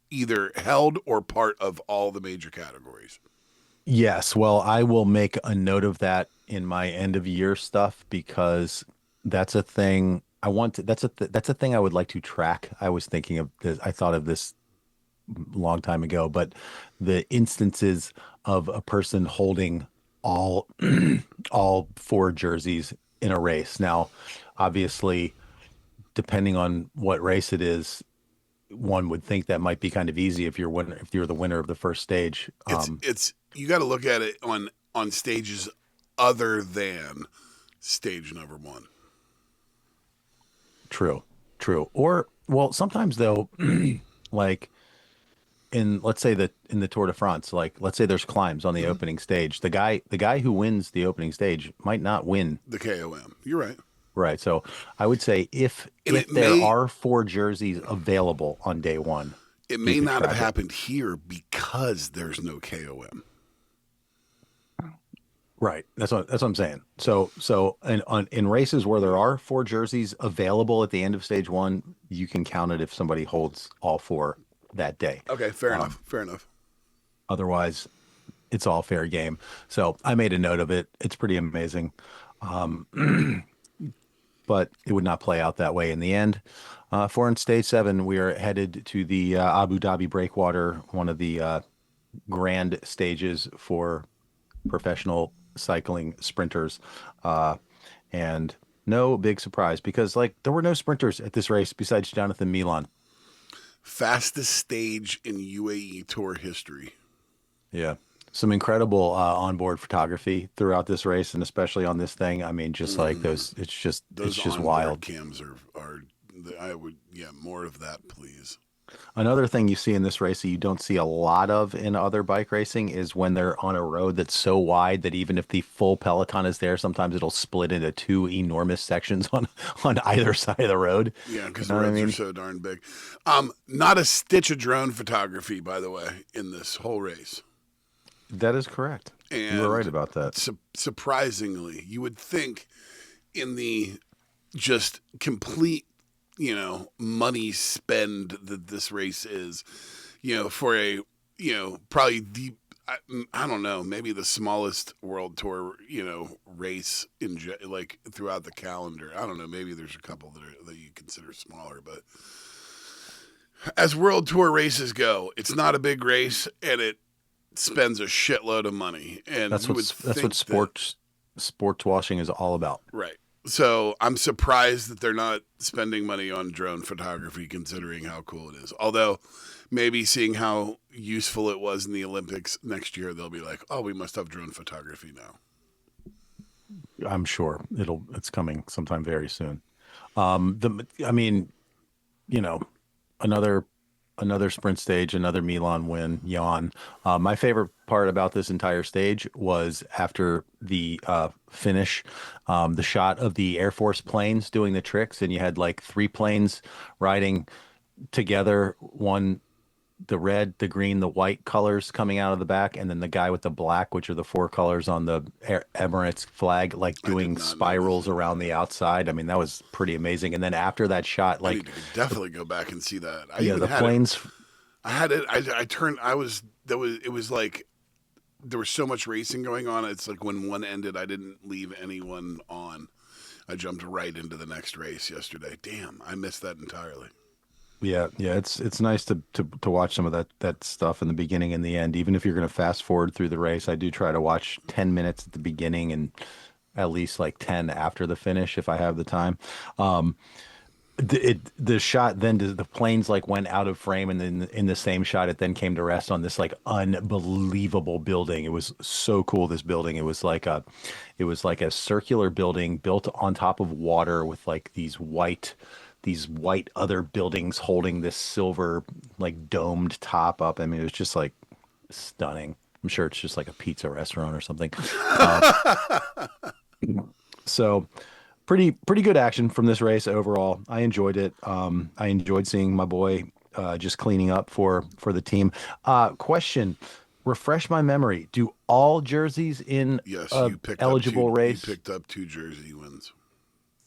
either held or part of all the major categories. yes. Well, I will make a note of that in my end of year stuff because that's a thing I want to. That's a thing I would like to track. I was thinking of this. I thought of this a long time ago, but the instances of a person holding all all four jerseys in a race. Now, obviously, depending on what race it is, one would think that might be kind of easy if you're the winner of the first stage. It's you got to look at it on stages other than stage number one. True, true. Or well, sometimes though, like in let's say that in the Tour de France, like let's say there's climbs on the Mm-hmm. opening stage. The guy who wins the opening stage might not win. The KOM. You're right, Right. So I would say if and it there may are four jerseys available on day one, It may not have happened here because there's no KOM. Right. That's what I'm saying. So in races where there are 4 jerseys available at the end of stage 1, you can count it if somebody holds all 4 that day. Okay, fair enough. Fair enough. Otherwise, it's all fair game. So I made a note of it. It's pretty amazing. But it would not play out that way in the end. For in stage 7, we are headed to the Abu Dhabi Breakwater, one of the grand stages for professional cycling sprinters. And no big surprise because there were no sprinters at this race besides Jonathan Milan. Fastest stage in UAE Tour history. Yeah. Some incredible onboard photography throughout this race, and especially on this thing. I mean, just like those, it's just wild. Cams are I would, more of that, please. Another thing you see in this race that you don't see a lot of in other bike racing is when they're on a road that's so wide that even if the full peloton is there, sometimes it'll split into 2 enormous sections on either side of the road. Yeah, because the roads are so darn big. Not a stitch of drone photography, by the way, in this whole race. That is correct. And you were right about that. Surprisingly, you would think in the just complete, money spend that this race is, for a, probably I don't know, maybe the smallest World Tour, race throughout the calendar. I don't know, maybe there's a couple that you consider smaller, but as World Tour races go, it's not a big race, and it spends a shitload of money, and that's what sports washing is all about. Right. So I'm surprised that they're not spending money on drone photography, considering how cool it is. Although maybe seeing how useful it was in the Olympics next year, they'll be like, "Oh, we must have drone photography now." I'm sure it's coming sometime very soon. Another sprint stage, another Milan win, yawn. My favorite part about this entire stage was after the finish, the shot of the Air Force planes doing the tricks, and you had 3 planes riding together, the red, the green, the white colors coming out of the back, and then the guy with the black, which are the 4 colors on the Emirates flag, doing spirals around the outside. I mean, that was pretty amazing. And then after that shot, I need to definitely go back and see that. The planes. I had it. I turned. It was like there was so much racing going on. It's like when one ended, I didn't leave anyone on. I jumped right into the next race yesterday. Damn, I missed that entirely. Yeah, it's nice to watch some of that stuff in the beginning and the end. Even if you're going to fast forward through the race, I do try to watch 10 minutes at the beginning and at least 10 after the finish if I have the time. The shot then the planes went out of frame, and then in the same shot it then came to rest on this unbelievable building. It was so cool, this building. It was like a circular building built on top of water with these white other buildings holding this silver domed top up. I mean, it was just stunning. I'm sure it's just a pizza restaurant or something. So pretty good action from this race overall. I enjoyed it. I enjoyed seeing my boy just cleaning up for the team. Question, refresh my memory. Do all jerseys in eligible race? You picked up 2 jersey wins.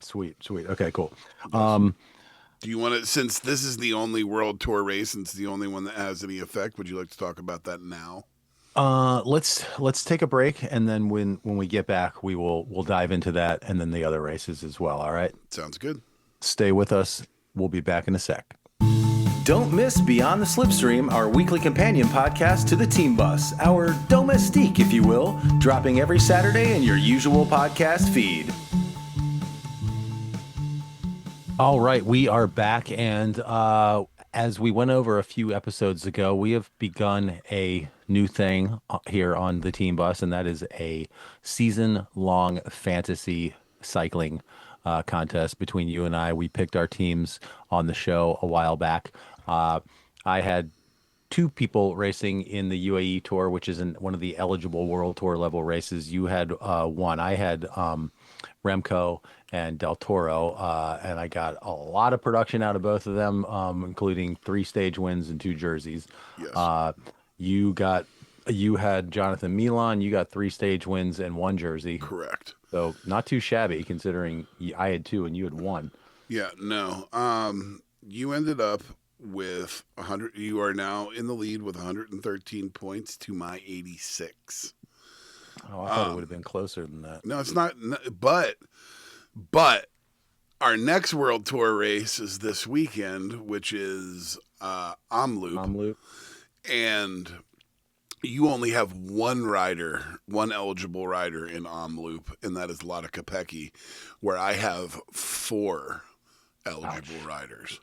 Sweet. Okay, cool. Do you want to, since this is the only World Tour race, and it's the only one that has any effect, would you like to talk about that now? Let's take a break, and then when we get back, we'll dive into that and then the other races as well. All right. Sounds good. Stay with us. We'll be back in a sec. Don't miss Beyond the Slipstream, our weekly companion podcast to the Team Bus, our domestique, if you will, dropping every Saturday in your usual podcast feed. All right, we are back, and as we went over a few episodes ago, we have begun a new thing here on the Team Bus, and that is a season-long fantasy cycling contest between you and I. We picked our teams on the show a while back. I had two people racing in the UAE Tour, which is one of the eligible World Tour level races. You had one. I had Remco and Del Toro, and I got a lot of production out of both of them, including 3 stage wins and 2 jerseys. Yes. You had Jonathan Milan. You got 3 stage wins and 1 jersey. Correct. So not too shabby considering I had 2 and you had 1. Yeah, no. You ended up with 100. You are now in the lead with 113 points to my 86. Oh, I thought it would have been closer than that. No, it's not. But our next World Tour race is this weekend, which is Omloop. And you only have one eligible rider in Omloop, and that is Lotte Kopecky, where I have 4 eligible riders.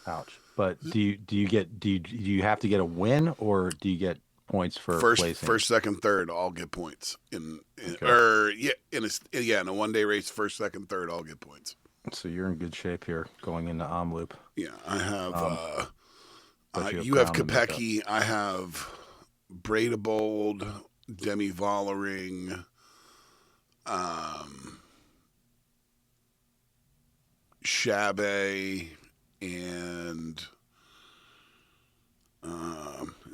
Ouch. But do you have to get a win, or do you get points for placing? First, second, third, all get points in Okay. in a one-day race. First, second, third, all get points. So you're in good shape here going into Omloop. Yeah, I have. But You have Crown to make up. Kopecky. I have Breidebold, Demi Vollering, Chabe, and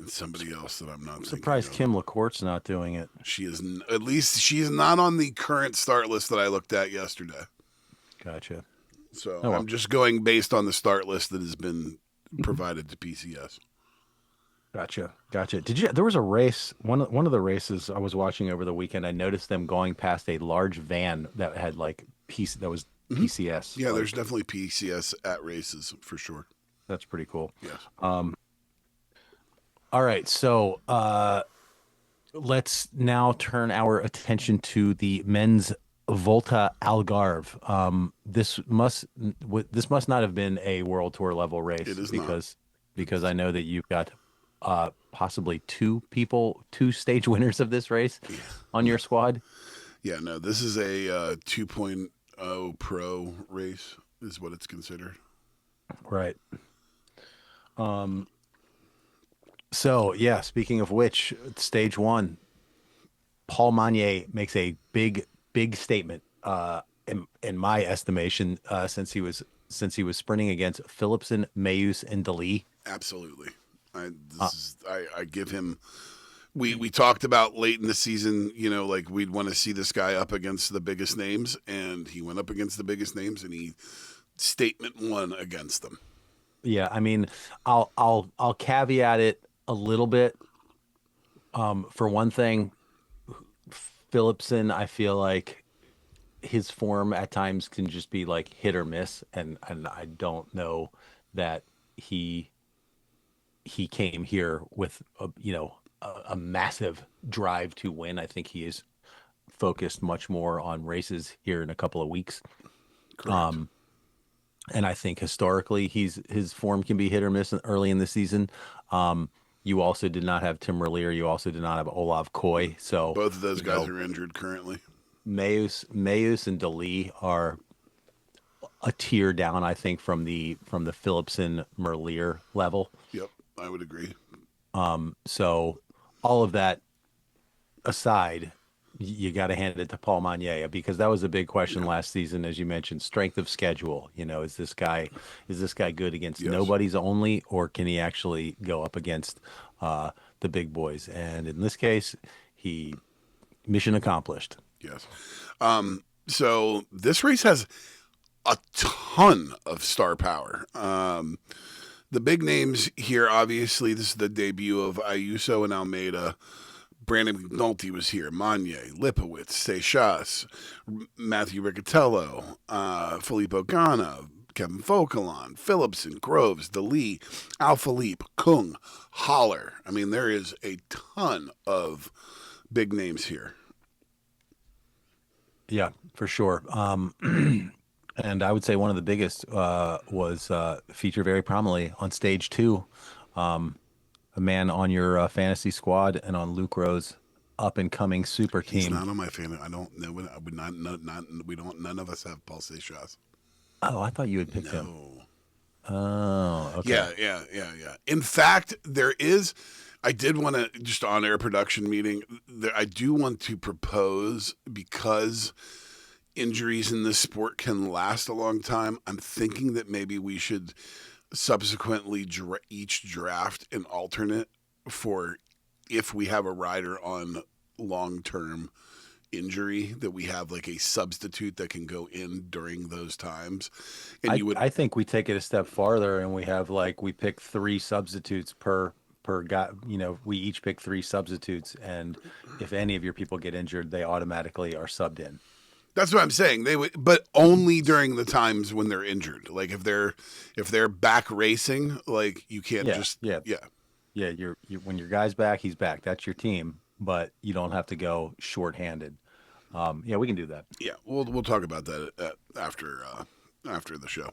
somebody else that I'm not. I'm surprised Kim LaCourte's not doing it. She is at least she is not on the current start list that I looked at yesterday. Gotcha. So Oh, well. I'm just going based on the start list that has been provided to PCS. Gotcha. There was a race, one of the races I was watching over the weekend. I noticed them going past a large van that had like that was PCS. Yeah, like, there's definitely PCS at races for sure. that's pretty cool. Yes. All right, so let's now turn our attention to the men's Volta Algarve. This must not have been a World Tour level race. It is because I know that you've got possibly 2 stage winners of this race on your squad. Yeah, no, this is a 2.0 pro race is what it's considered. Right. So yeah, speaking of which, stage 1, Paul Magnier makes a big statement in my estimation since he was sprinting against Philipsen, Mayus, and Dali. Absolutely. I give him. We talked about late in the season, like we'd want to see this guy up against the biggest names, and he went up against the biggest names, and he statement won against them. Yeah, I mean, I'll caveat it a little bit. For one thing, Philipsen, I feel like his form at times can just be like hit or miss, and I don't know that he came here with a massive drive to win. I think he is focused much more on races here in a couple of weeks. Correct. And I think historically his form can be hit or miss early in the season. You also did not have Tim Merlier. You also did not have Olav Koy. So both of those guys are injured currently. Mayus and Dali are a tier down, I think, from the Philipsen Merlier level. Yep, I would agree. So all of that aside, you got to hand it to Paul Magnier, because that was a big question last season, as you mentioned, strength of schedule. Is this guy good against nobodies only, or can he actually go up against the big boys? And in this case, mission accomplished. Yes. So this race has a ton of star power. The big names here, obviously, this is the debut of Ayuso and Almeida. Brandon McNulty was here. Magnier, Lipowitz, Seychelles, Matthew Riccatello, Filippo Ganna, Kevin Fauquelin, Philipsen, Groves, Dali, Alaphilippe, Kung, Holler. I mean, there is a ton of big names here. Yeah, for sure. And I would say one of the biggest was featured very prominently on stage 2. A man on your fantasy squad and on Luke Rowe's up and coming super team. He's not on my fantasy. I don't know. We don't. None of us have Paul Seychelles. Oh, I thought you had picked him. Oh, okay. Yeah. In fact, I did want to, just on air production meeting, I do want to propose, because injuries in this sport can last a long time. I'm thinking that maybe we should subsequently each draft an alternate for if we have a rider on long-term injury, that we have like a substitute that can go in during those times. And I think we take it a step farther and we have like, we pick 3 substitutes per guy. We each pick 3 substitutes, and if any of your people get injured, they automatically are subbed in. That's what I'm saying. They would, but only during the times when they're injured. Like if they're back racing, like you can't Yeah. You when your guy's back, he's back. That's your team, but you don't have to go shorthanded. Yeah, we can do that. Yeah, we'll talk about that after the show.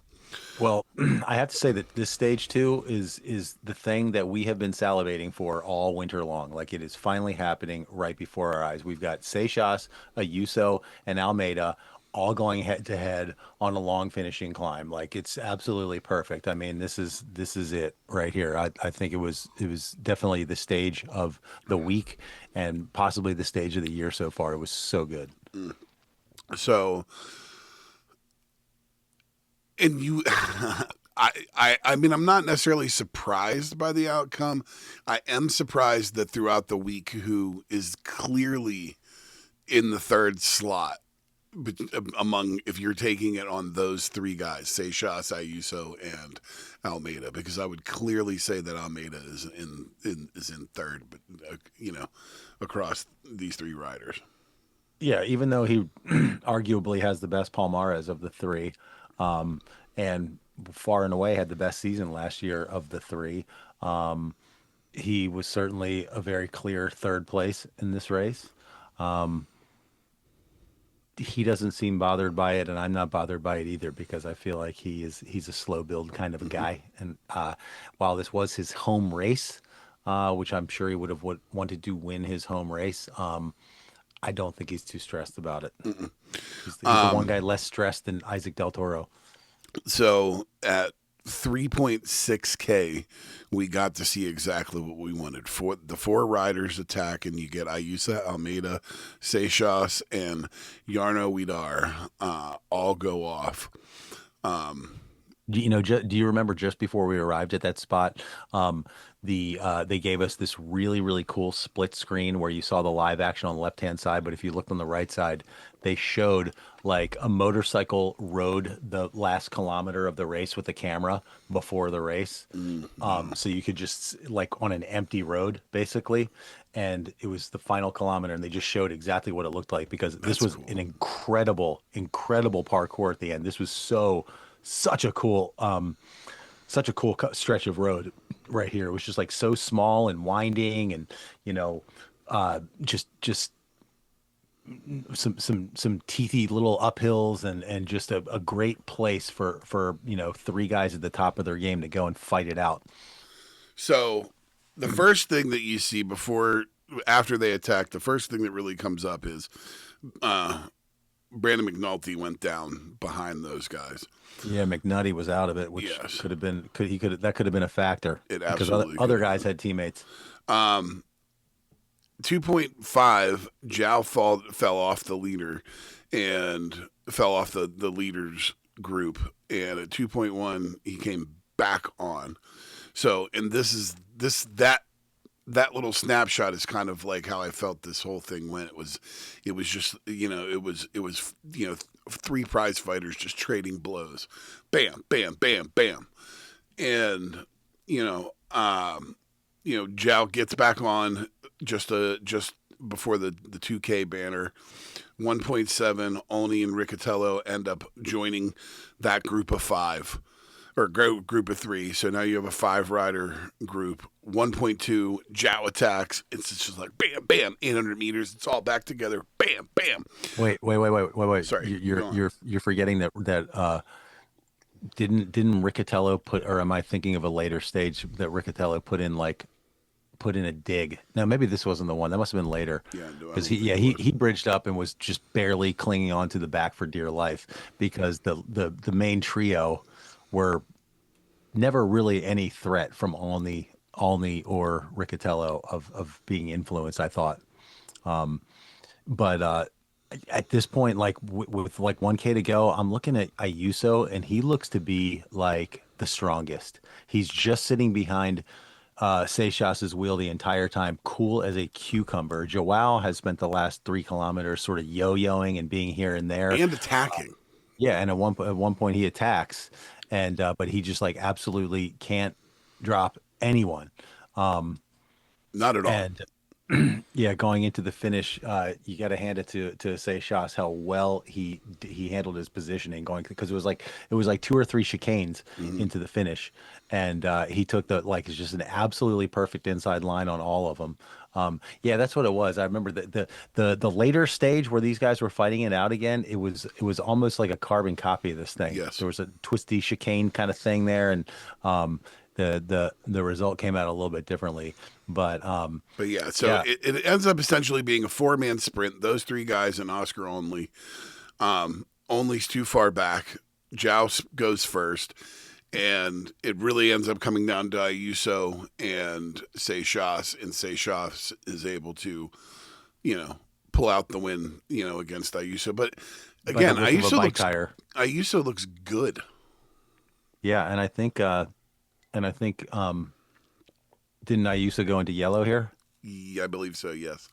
Well, I have to say that this stage 2 is the thing that we have been salivating for all winter long. Like, it is finally happening right before our eyes. We've got Seixas, Ayuso, and Almeida all going head to head on a long finishing climb. Like, it's absolutely perfect. I mean, this is it right here. I think it was definitely the stage of the week and possibly the stage of the year so far. It was so good. So, and you, I mean, I'm not necessarily surprised by the outcome. I am surprised that throughout the week, who is clearly in the third slot, but among, if you're taking it on those 3 guys, Seixas, Ayuso, and Almeida, because I would clearly say that Almeida is in third, but across these 3 riders. Yeah, even though he arguably has the best Palmares of the 3, and far and away had the best season last year of the 3, he was certainly a very clear third place in this race. He doesn't seem bothered by it, and I'm not bothered by it either, because I feel like he's a slow build kind of a guy. And while this was his home race, which I'm sure he would have wanted to win his home race, I don't think he's too stressed about it. He's the one guy less stressed than Isaac Del Toro. So at 3.6K, we got to see exactly what we wanted. For the 4 riders attack, and you get Ayuso, Almeida, Seixas, and Jarno Widar all go off. Do you remember just before we arrived at that spot, they gave us this really, really cool split screen where you saw the live action on the left-hand side, but if you looked on the right side, they showed like a motorcycle rode the last kilometer of the race with the camera before the race. So you could just, like, on an empty road, basically, and it was the final kilometer, and they just showed exactly what it looked like, because this was cool. An incredible parkour at the end. This was such a cool stretch of road right here. It was just like so small and winding, and just some teethy little uphills, and just a great place for 3 guys at the top of their game to go and fight it out. So the first thing that you see after they attack, the first thing that really comes up is Brandon McNulty went down behind those guys. Yeah, McNulty was out of it, which could have been a factor. It because absolutely other guys had teammates. 2.5, Zhao fell off the leader and fell off the leaders group, and at 2.1 he came back on. So, and that little snapshot is kind of like how I felt this whole thing went. It was just, it was 3 prize fighters just trading blows. Bam, bam, bam, bam. And, Zhao gets back on just before the 2K banner. 1.7, Olney and Riccatello end up joining that group of 5. Or group of 3, so now you have a 5-rider group. 1.2, Zhao attacks. It's just like bam, bam, 800 meters. It's all back together. Bam, bam. Wait. Sorry, you're forgetting that didn't Riccatello put, or am I thinking of a later stage that Riccatello put in a dig? No, maybe this wasn't the one. That must have been later. Yeah, because he bridged up and was just barely clinging on to the back for dear life, because the main trio were never really any threat from Alney or Riccatello of being influenced, I thought. But at this point, like with like 1K to go, I'm looking at Ayuso, and he looks to be like the strongest. He's just sitting behind Seychelles' wheel the entire time, cool as a cucumber. Joao has spent the last 3 kilometers sort of yo-yoing and being here and there. And attacking. Yeah, and at one point he attacks, and but he just like absolutely can't drop anyone. Not at all. And yeah, going into the finish, you got to hand it to Seychelles how well he handled his positioning going, because it was like 2 or 3 chicanes into the finish, and he took it's just an absolutely perfect inside line on all of them. Yeah, that's what it was. I remember the later stage where these guys were fighting it out again. It was almost like a carbon copy of this thing. Yes. There was a twisty chicane kind of thing there, and the result came out a little bit differently. But yeah, so it ends up essentially being a 4-man sprint. Those 3 guys and Oscar only. Only's too far back. Joust goes first, and it really ends up coming down to Ayuso and Seychelles, and Seychelles is able to, pull out the win, against Ayuso. But again, Ayuso looks good. Yeah, and I think didn't Ayuso go into yellow here? Yeah, I believe so. Yes.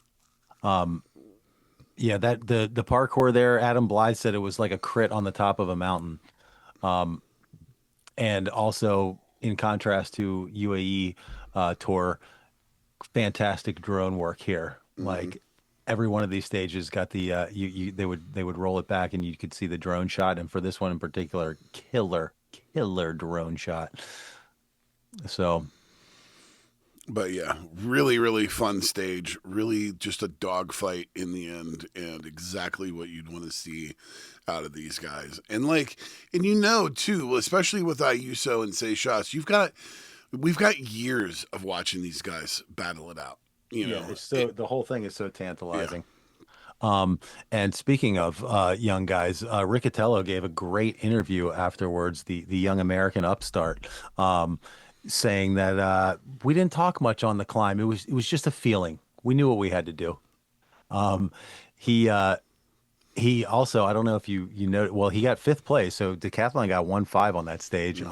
Yeah, that the parkour there, Adam Blythe said it was like a crit on the top of a mountain. And also in contrast to UAE Tour, fantastic drone work here. Like every one of these stages got the they would roll it back and you could see the drone shot, and for this one in particular, killer drone shot. So, but yeah, really, really fun stage. Really just a dogfight in the end, and exactly what you'd want to see out of these guys. And too, especially with Ayuso and Seychelles, we've got years of watching these guys battle it out. The whole thing is so tantalizing. Yeah. And speaking of young guys, Riccatello gave a great interview afterwards, the young American upstart, saying that we didn't talk much on the climb. It was just a feeling. We knew what we had to do. He also, I don't know if you know, well, he got 5th place. So Decathlon got 1-5 on that stage.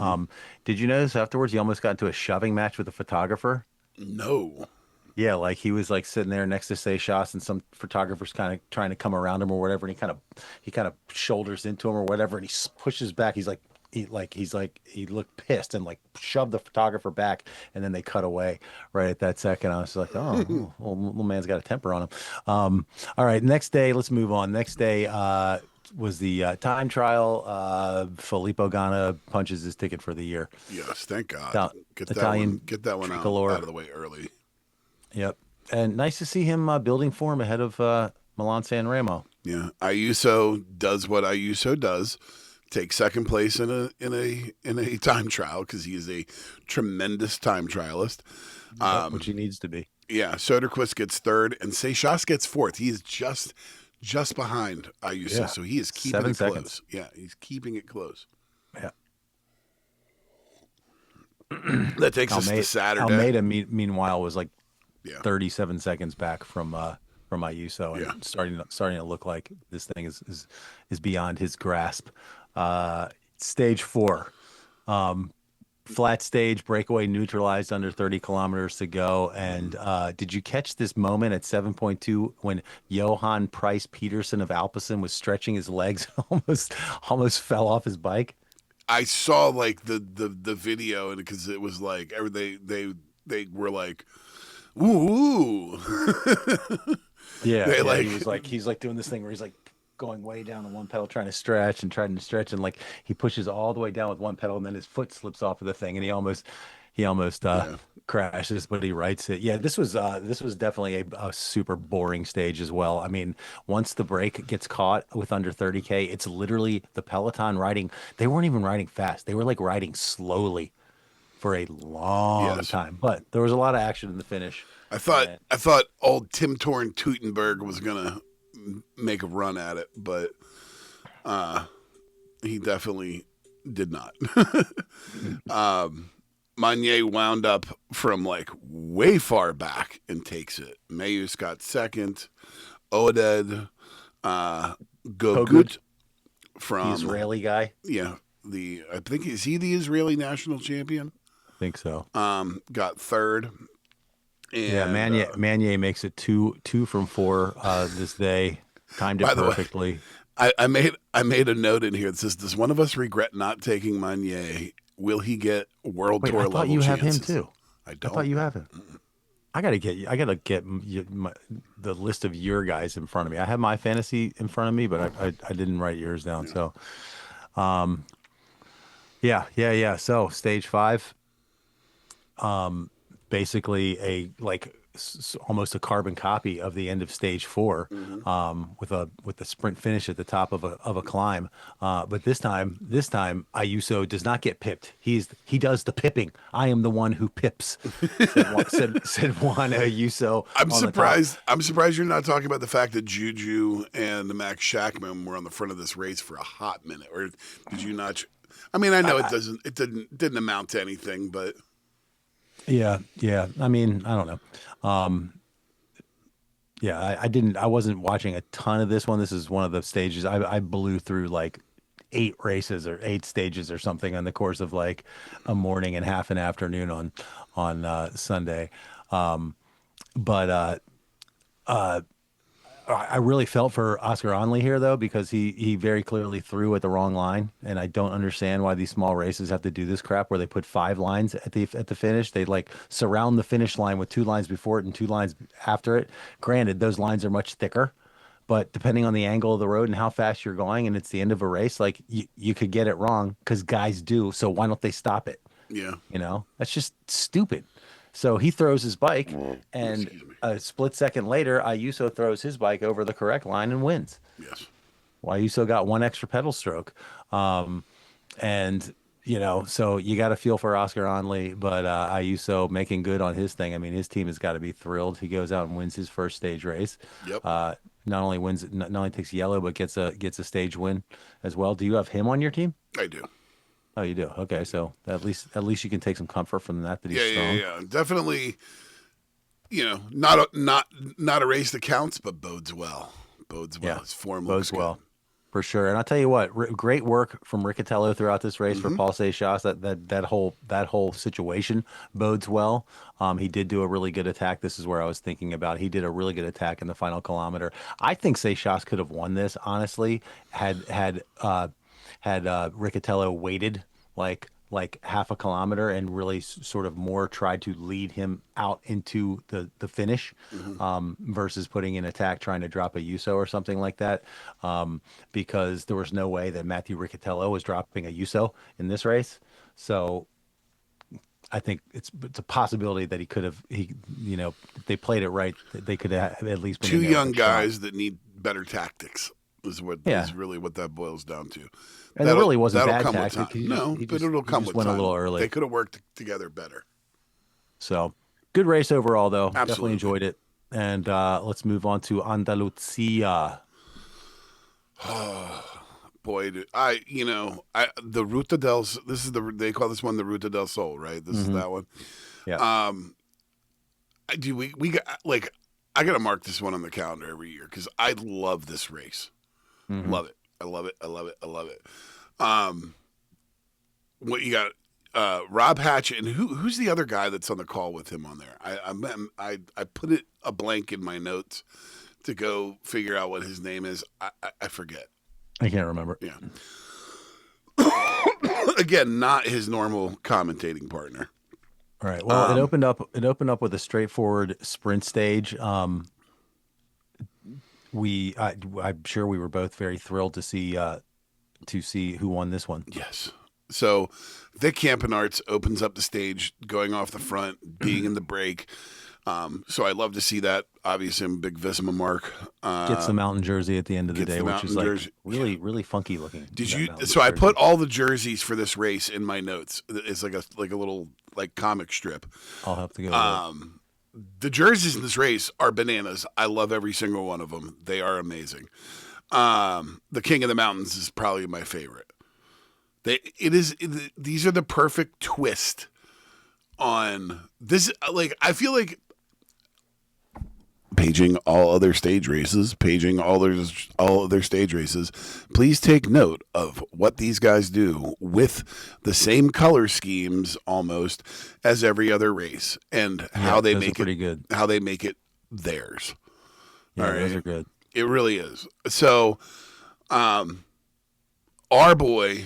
Did you notice afterwards he almost got into a shoving match with a photographer? No. Yeah, like he was like sitting there next to Seychelles, and some photographers kind of trying to come around him or whatever, and he kind of shoulders into him or whatever, and he pushes back. He looked pissed and like shoved the photographer back, and then they cut away right at that second. I was like, oh, well, little man's got a temper on him. All right, next day, let's move on. Next day was the time trial. Filippo Ganna punches his ticket for the year. Yes, thank God. Get that one out of the way early. Yep, and nice to see him building form ahead of Milan San Remo. Yeah, Ayuso does what Ayuso does. Take 2nd place in a time trial, because he is a tremendous time trialist, which he needs to be. Yeah, Soderquist gets 3rd, and Seychelles gets 4th. He is just behind Ayuso, so he is keeping 7 it seconds. Close. Yeah, he's keeping it close. Yeah. That takes us to Saturday. Almeida, meanwhile, was like 37 seconds back from Ayuso, and starting to look like this thing is beyond his grasp. Stage 4, flat stage, breakaway neutralized, under 30 kilometers to go. And did you catch this moment at 7.2 when Johan Price Peterson of Alpecin was stretching his legs, almost fell off his bike? I saw like the video, and because it was like they were like, ooh. Yeah, he's like doing this thing where he's like going way down on one pedal, trying to stretch, and like he pushes all the way down with one pedal, and then his foot slips off of the thing, and he almost crashes, but he rights it. Yeah, this was definitely a super boring stage as well. I mean, once the brake gets caught with under 30K, it's literally the peloton riding. They weren't even riding fast. They were like riding slowly for a long time, but there was a lot of action in the finish. I thought old Tim Torn Teutenberg was gonna make a run at it, but he definitely did not. Meunier wound up from like way far back and takes it. Mayus got second. Oded Gogut from The Israeli guy. Yeah, I think is he the Israeli national champion? I think so. Got third. And, yeah, Meunier makes it two from four this day. Timed it by the way, perfectly. I made a note in here that says, "Does one of us regret not taking Meunier? Will he get World Tour level chances?" I thought you have him too. I don't. I thought you have him. I gotta get the list of your guys in front of me. I have my fantasy in front of me, but I didn't write yours down. So, yeah. So stage 5, basically almost a carbon copy of the end of stage 4, with the sprint finish at the top of a climb. But this time Ayuso does not get pipped. He does the pipping. I am the one who pips. said Juan Ayuso. I'm surprised you're not talking about the fact that Juju and Max Shackman were on the front of this race for a hot minute. Or did you not? I mean, I know it didn't amount to anything, but. Yeah. I mean, I don't know. I wasn't watching a ton of this one. This is one of the stages I blew through like 8 races or 8 stages or something in the course of like a morning and half an afternoon on Sunday. I really felt for Oscar Onley here though, because he very clearly threw at the wrong line, and I don't understand why these small races have to do this crap where they put 5 lines at the finish. They like surround the finish line with 2 lines before it and 2 lines after it. Granted, those lines are much thicker, but depending on the angle of the road and how fast you're going, and it's the end of a race, like you could get it wrong because guys do. So why don't they stop it? Yeah, that's just stupid. So he throws his bike, and a split second later, Ayuso throws his bike over the correct line and wins. Yes. Well, Ayuso got 1 extra pedal stroke. So you got to feel for Oscar Onley, but Ayuso making good on his thing. I mean, his team has got to be thrilled. He goes out and wins his first stage race. Yep. Not only takes yellow, but gets a stage win as well. Do you have him on your team? I do. Oh, you do. Okay, so at least you can take some comfort from that he's strong. Yeah. Definitely. Not a race that counts, but bodes well. Yeah, His form bodes looks well, good. for sure. And I'll tell you what, great work from Riccatello throughout this race for Paul Seychelles. That whole situation bodes well. He did do a really good attack. This is where I was thinking about. He did a really good attack in the final kilometer. I think Seychelles could have won this, honestly, had Riccatello waited like half a kilometer and really sort of more tried to lead him out into the finish, versus putting in attack, trying to drop a Ayuso or something like that, because there was no way that Matthew Riccatello was dropping a Ayuso in this race. So I think it's a possibility that if they played it right, they could have at least been 2 young guys that need better tactics. Is really what that boils down to. And it really wasn't bad come tactic. With time. But it'll come with went time. A little early. They could have worked together better. So good race overall, though. Absolutely. Definitely enjoyed it. And let's move on to Andalucia. Boy, the Ruta they call this one the Ruta del Sol, right? This is that one. Yeah. We got I got to mark this one on the calendar every year because I love this race. Love it. I love it. What you got? Rob Hatch, and who's the other guy that's on the call with him on there? I put it a blank in my notes to go figure out what his name is. I forget. I can't remember. Yeah. Again, not his normal commentating partner. All right. Well, it opened up with a straightforward sprint stage. I'm sure we were both very thrilled to see who won this one. Yes. So Vic Campenarts opens up the stage, going off the front, being in the break. So I love to see that. Obviously, I'm a big Visma mark. Gets the mountain jersey at the end of the day, which is like jersey. really, really funky looking. Did you? So I put all the jerseys for this race in my notes. It's like a little comic strip. I'll have to go. The jerseys in this race are bananas. I love every single one of them. They are amazing. The King of the Mountains is probably my favorite. These are the perfect twist on this. Like, I feel like paging all other stage races, please take note of what these guys do with the same color schemes almost as every other race, and how they make pretty good. How they make it theirs. Yeah, all right? Those are good. It really is. So, our boy,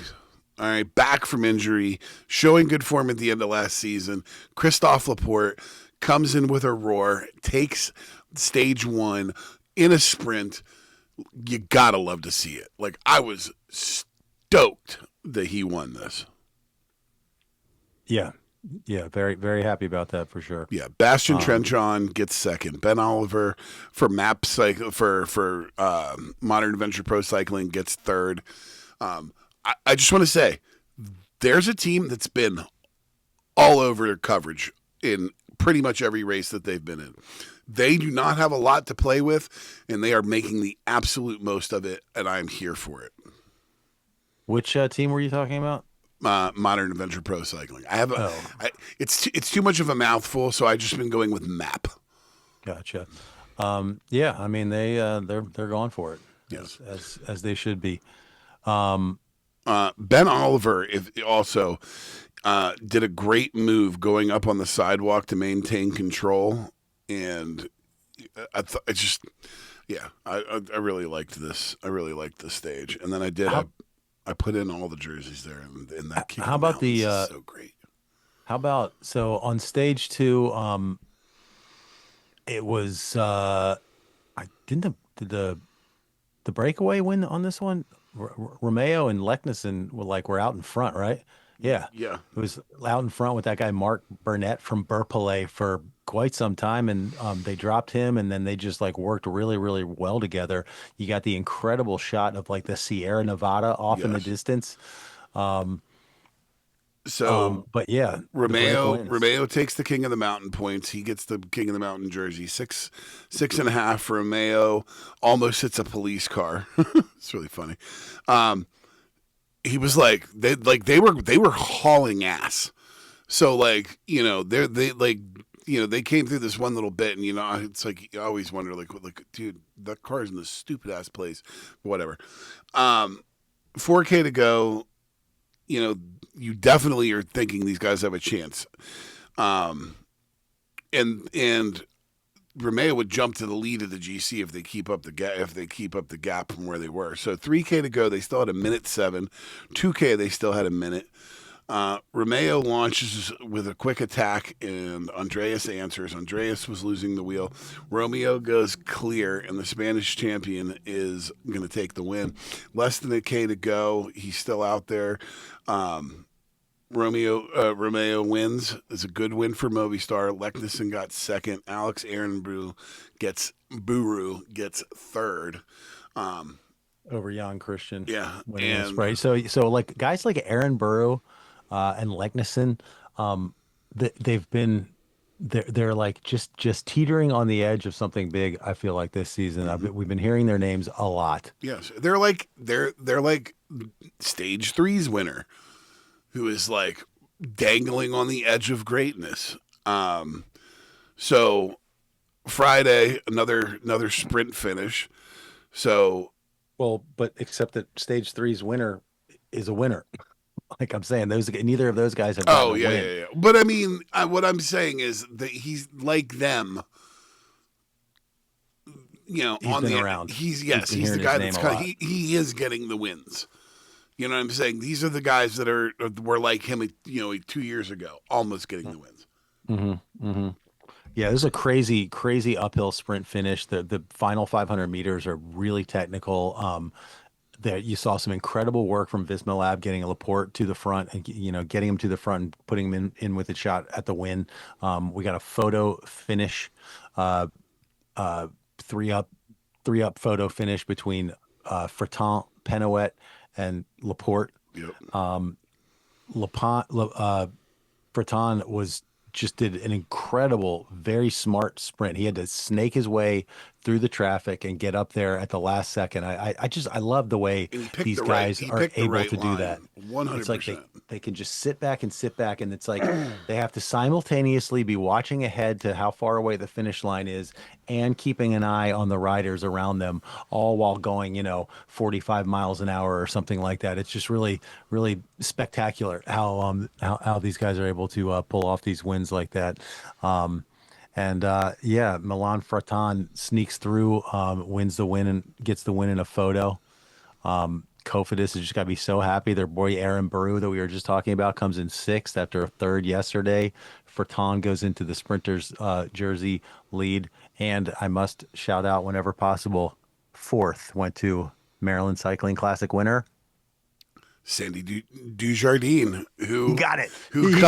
all right, back from injury, showing good form at the end of last season, Christophe Laporte comes in with a roar, takes stage one in a sprint. You gotta love to see it. Like, I was stoked that he won this. Yeah, very very happy about that for sure. Yeah, Bastian Trenchon gets second. Ben Oliver for Modern Adventure Pro Cycling gets third. I just want to say, there's a team that's been all over their coverage in pretty much every race that they've been in. They do not have a lot to play with, and they are making the absolute most of it, and I'm here for it. Which team were you talking about? Modern Adventure Pro Cycling. It's too much of a mouthful, so I've just been going with MAP. Gotcha. Yeah, I mean they're going for it. Yes, as they should be. Ben Oliver also did a great move going up on the sidewalk to maintain control, and I really liked this. I really liked this stage, and then I put in all the jerseys there, and that kick. How about the so great? How about on stage 2? It was I didn't the breakaway win on this one. Romeo and Leknison were out in front, right? Yeah. Yeah. It was out in front with that guy Mark Burnett from Burpelay for quite some time, and they dropped him, and then they just worked really, really well together. You got the incredible shot of the Sierra Nevada off in the distance. But yeah, Romeo takes the King of the Mountain points. He gets the King of the Mountain jersey. 6.5 for Romeo. Almost hits a police car. It's really funny. He was they were hauling ass. So they came through this one little bit, and it's you always wonder dude, that car's in this stupid ass place. Whatever. 4K to go. You definitely are thinking these guys have a chance. And Romeo would jump to the lead of the GC if they keep up the gap from where they were. So 3K to go, they still had 1:07. 2K, they still had a minute. Romeo launches with a quick attack, and Andreas answers. Andreas was losing the wheel. Romeo goes clear, and the Spanish champion is going to take the win. Less than a K to go. He's still out there. Romeo wins. It's a good win for Movistar. Leknison got second. Alex Ehrenburu gets third. Over Jan Christian. Yeah. And right. So guys like Ehrenburu and Leknison, they're just teetering on the edge of something big. I feel like this season we've been hearing their names a lot. Yes, they're like stage 3's winner, who is dangling on the edge of greatness. So Friday, another sprint finish. So but except that stage 3's winner is a winner. I'm saying, neither of those guys have. Yeah. But I mean, what I'm saying is that he's like them. He's on been the around. He's the guy that's he is getting the wins. You know what I'm saying? These are the guys that were like him, 2 years ago, almost getting the wins. Mm-hmm. Mm-hmm. Yeah, this is a crazy, crazy uphill sprint finish. The final 500 meters are really technical. There you saw some incredible work from Visma Lab getting Laporte to the front and getting him to the front and putting him in with a shot at the win. We got a photo finish, 3-up photo finish between Fretin, Penouet, and Laporte. Yep. Fretin was just did an incredible, very smart sprint. He had to snake his way through the traffic and get up there at the last second. I love the way And he picked these the right. guys He are picked the able right to do that. line. 100%. It's like they can just sit back, and it's like they have to simultaneously be watching ahead to how far away the finish line is and keeping an eye on the riders around them, all while going, 45 miles an hour or something like that. It's just really, really spectacular how these guys are able to pull off these wins like that. Milan Fratan sneaks through, wins the win and gets the win in a photo. Kofidis has just got to be so happy. Their boy Aaron Baru that we were just talking about comes in sixth after a third yesterday. Fratan goes into the sprinters jersey lead, and I must shout out whenever possible, fourth went to Maryland Cycling Classic winner Sandy Dujardin, who got it. Who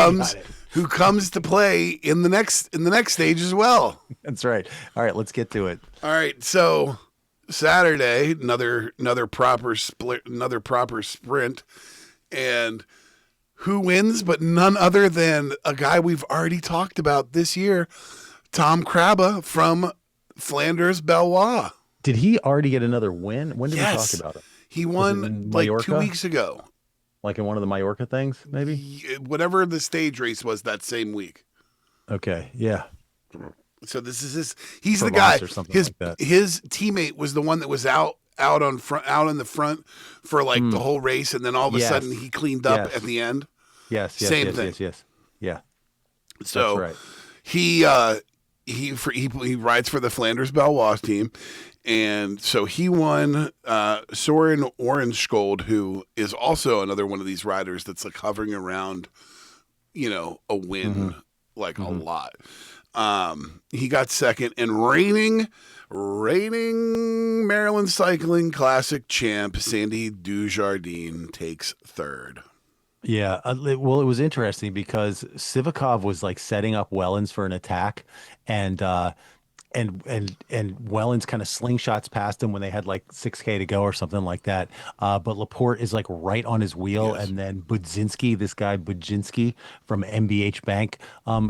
comes to play in the next stage as well. That's right. All right, let's get to it. All right, so Saturday, another proper sprint, and who wins? But none other than a guy we've already talked about this year, Tom Krabbe from Flanders Bellois. Did he already get another win? When did we Yes. talk about it? He won like Mallorca? 2 weeks ago. Like in one of the Mallorca things, maybe? Whatever the stage race was that same week. Okay, yeah. So this is he's the Provence guy. or something His like that. his teammate was the one that was out in the front for like the whole race, and then all of a Yes. sudden he cleaned up Yes. at the end. Yes, Same thing. Yes. Yeah. So That's right. he rides for the Flanders Bellois team, and so he won. Soren Oranskold, who is also another one of these riders that's like hovering around, a win like a lot. He got second, and reigning Maryland Cycling Classic champ Sandy Dujardin takes third. Yeah, well, it was interesting because Sivakov was like setting up Wellens for an attack, and Wellens kind of slingshots past him when they had like 6K to go or something like that. But Laporte is like right on his wheel, Yes. and then this guy Budzinski from MBH Bank,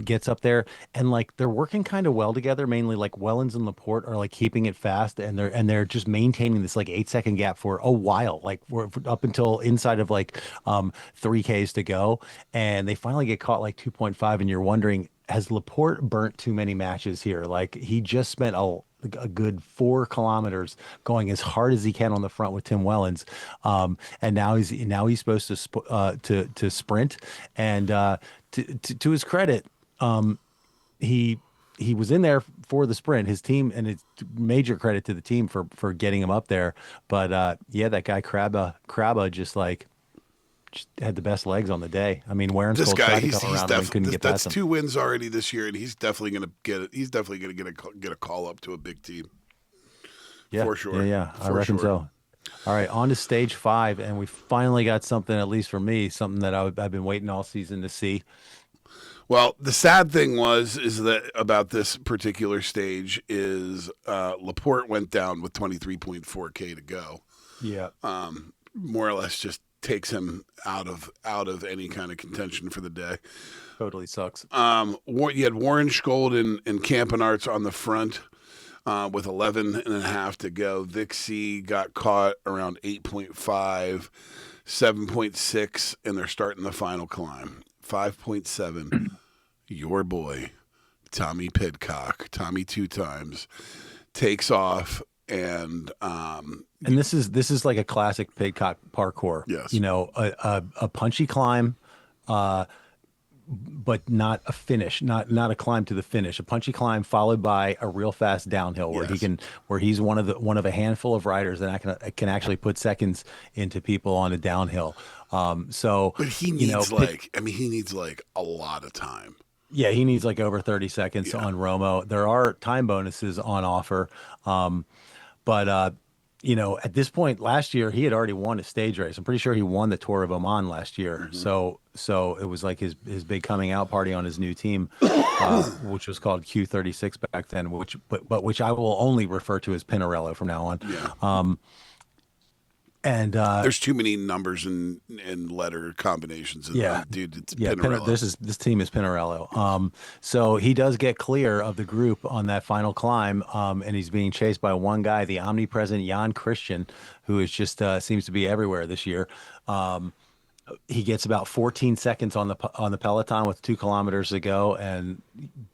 gets up there, and like they're working kind of well together. Mainly like Wellens and Laporte are like keeping it fast, and they're just maintaining this like 8-second gap for a while, like we're up until inside of like 3Ks to go, and they finally get caught like 2.5, and you're wondering, has Laporte burnt too many matches here? Like he just spent a good 4 kilometers going as hard as he can on the front with Tim Wellens, and now he's supposed to sprint. And to his credit, he was in there for the sprint. His team, and it's major credit to the team for getting him up there. But that guy Krabbe just had the best legs on the day. I mean, This Warrenskold guy, tried to come around him and couldn't get that's past him. 2 wins already this year, and he's definitely going to get it. He's definitely going to get a call up to a big team. Yeah, for sure. Yeah, I For reckon sure. so. All right, on to stage 5, and we finally got something, at least for me, something that I've been waiting all season to see. Well, the sad thing is that about this particular stage is Laporte went down with 23.4K to go. Yeah. More or less just takes him out of any kind of contention for the day. Totally sucks. You had Warren Skold and Campenarts on the front with 11.5 to go. Vic C got caught around 8.5, 7.6, and they're starting the final climb. 5.7. Your boy, Tommy Pidcock, Tommy 2 times, takes off. And this is like a classic Pidcock parkour. Yes. A punchy climb, but not a finish, not a climb to the finish. A punchy climb followed by a real fast downhill where he's one of a handful of riders that can actually put seconds into people on a downhill. But he needs he needs like a lot of time. Yeah, he needs like over 30 seconds on Romo. There are time bonuses on offer. But at this point last year, he had already won a stage race. I'm pretty sure he won the Tour of Oman last year. So it was like his big coming out party on his new team, which was called Q36 back then, which I will only refer to as Pinarello from now on. Yeah. And There's too many numbers and letter combinations. Dude, it's Pinarello. This team is Pinarello. So he does get clear of the group on that final climb, and he's being chased by one guy, the omnipresent Jan Christian, who is just seems to be everywhere this year. He gets about 14 seconds on the peloton with 2 kilometers to go, and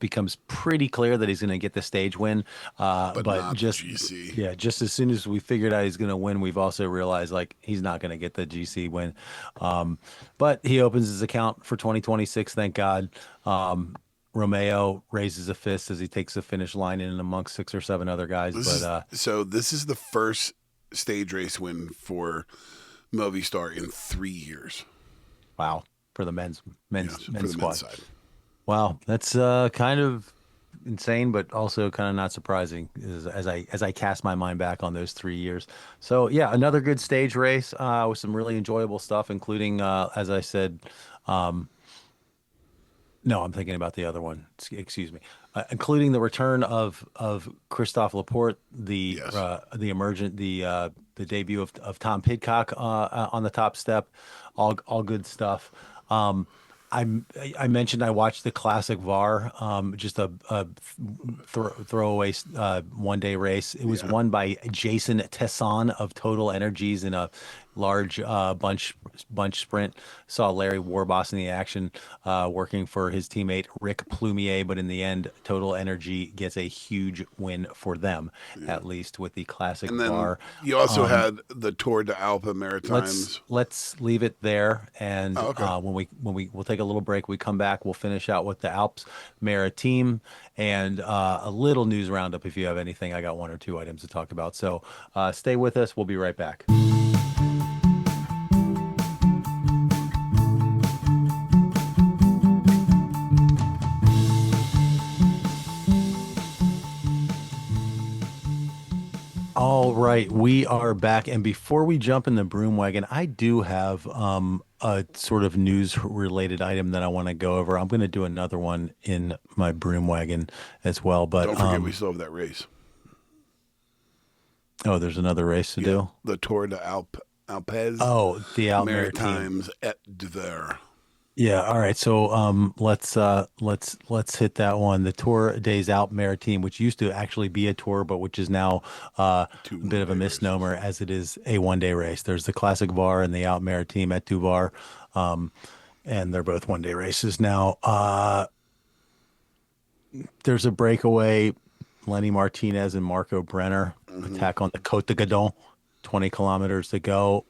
becomes pretty clear that he's going to get the stage win. But not just the GC. Yeah, just as soon as we figured out he's going to win, we've also realized like he's not going to get the GC win. But he opens his account for 2026. Thank God. Romeo raises a fist as he takes the finish line in amongst 6 or 7 other guys. So this is the first stage race win for Movistar in 3 years. Wow, for the men's squad. Side. Wow, that's kind of insane, but also kind of not surprising as I cast my mind back on those 3 years. So yeah, another good stage race with some really enjoyable stuff, including as I said. No, I'm thinking about the other one. Excuse me. Including the return of Christophe Laporte, the debut of Tom Pidcock on the top step, all good stuff. I mentioned I watched the Classic Var, just a throwaway one-day race. It was won by Jason Tesson of Total Energies in a large bunch sprint. Saw Larry Warboss in the action, working for his teammate Rick Plumier, but in the end, Total Energy gets a huge win for them, at least with the Classic Var. You also had the Tour de Alpes Maritimes. Let's leave it there, and when we'll take a little break. We come back, we'll finish out with the Alps Maritime and a little news roundup if you have anything. I got 1 or 2 items to talk about, so stay with us. We'll be right back. All right, we are back, and before we jump in the Broom Wagon, I do have a sort of news-related item that I want to go over. I'm going to do another one in my Broom Wagon as well, but don't forget we still have that race. Oh, there's another race to do? The Tour de Alpes. Oh, the Alpes Maritimes et Ver. Yeah. All right. So let's hit that one. The Tour des Alpes Maritimes, which used to actually be a tour, but which is now a bit of a misnomer as it is a one-day race. There's the Classic Var and the Alpes Maritimes et Var, and they're both one-day races now. There's a breakaway. Lenny Martinez and Marco Brenner attack on the Côte de Gadon, 20 kilometers to go.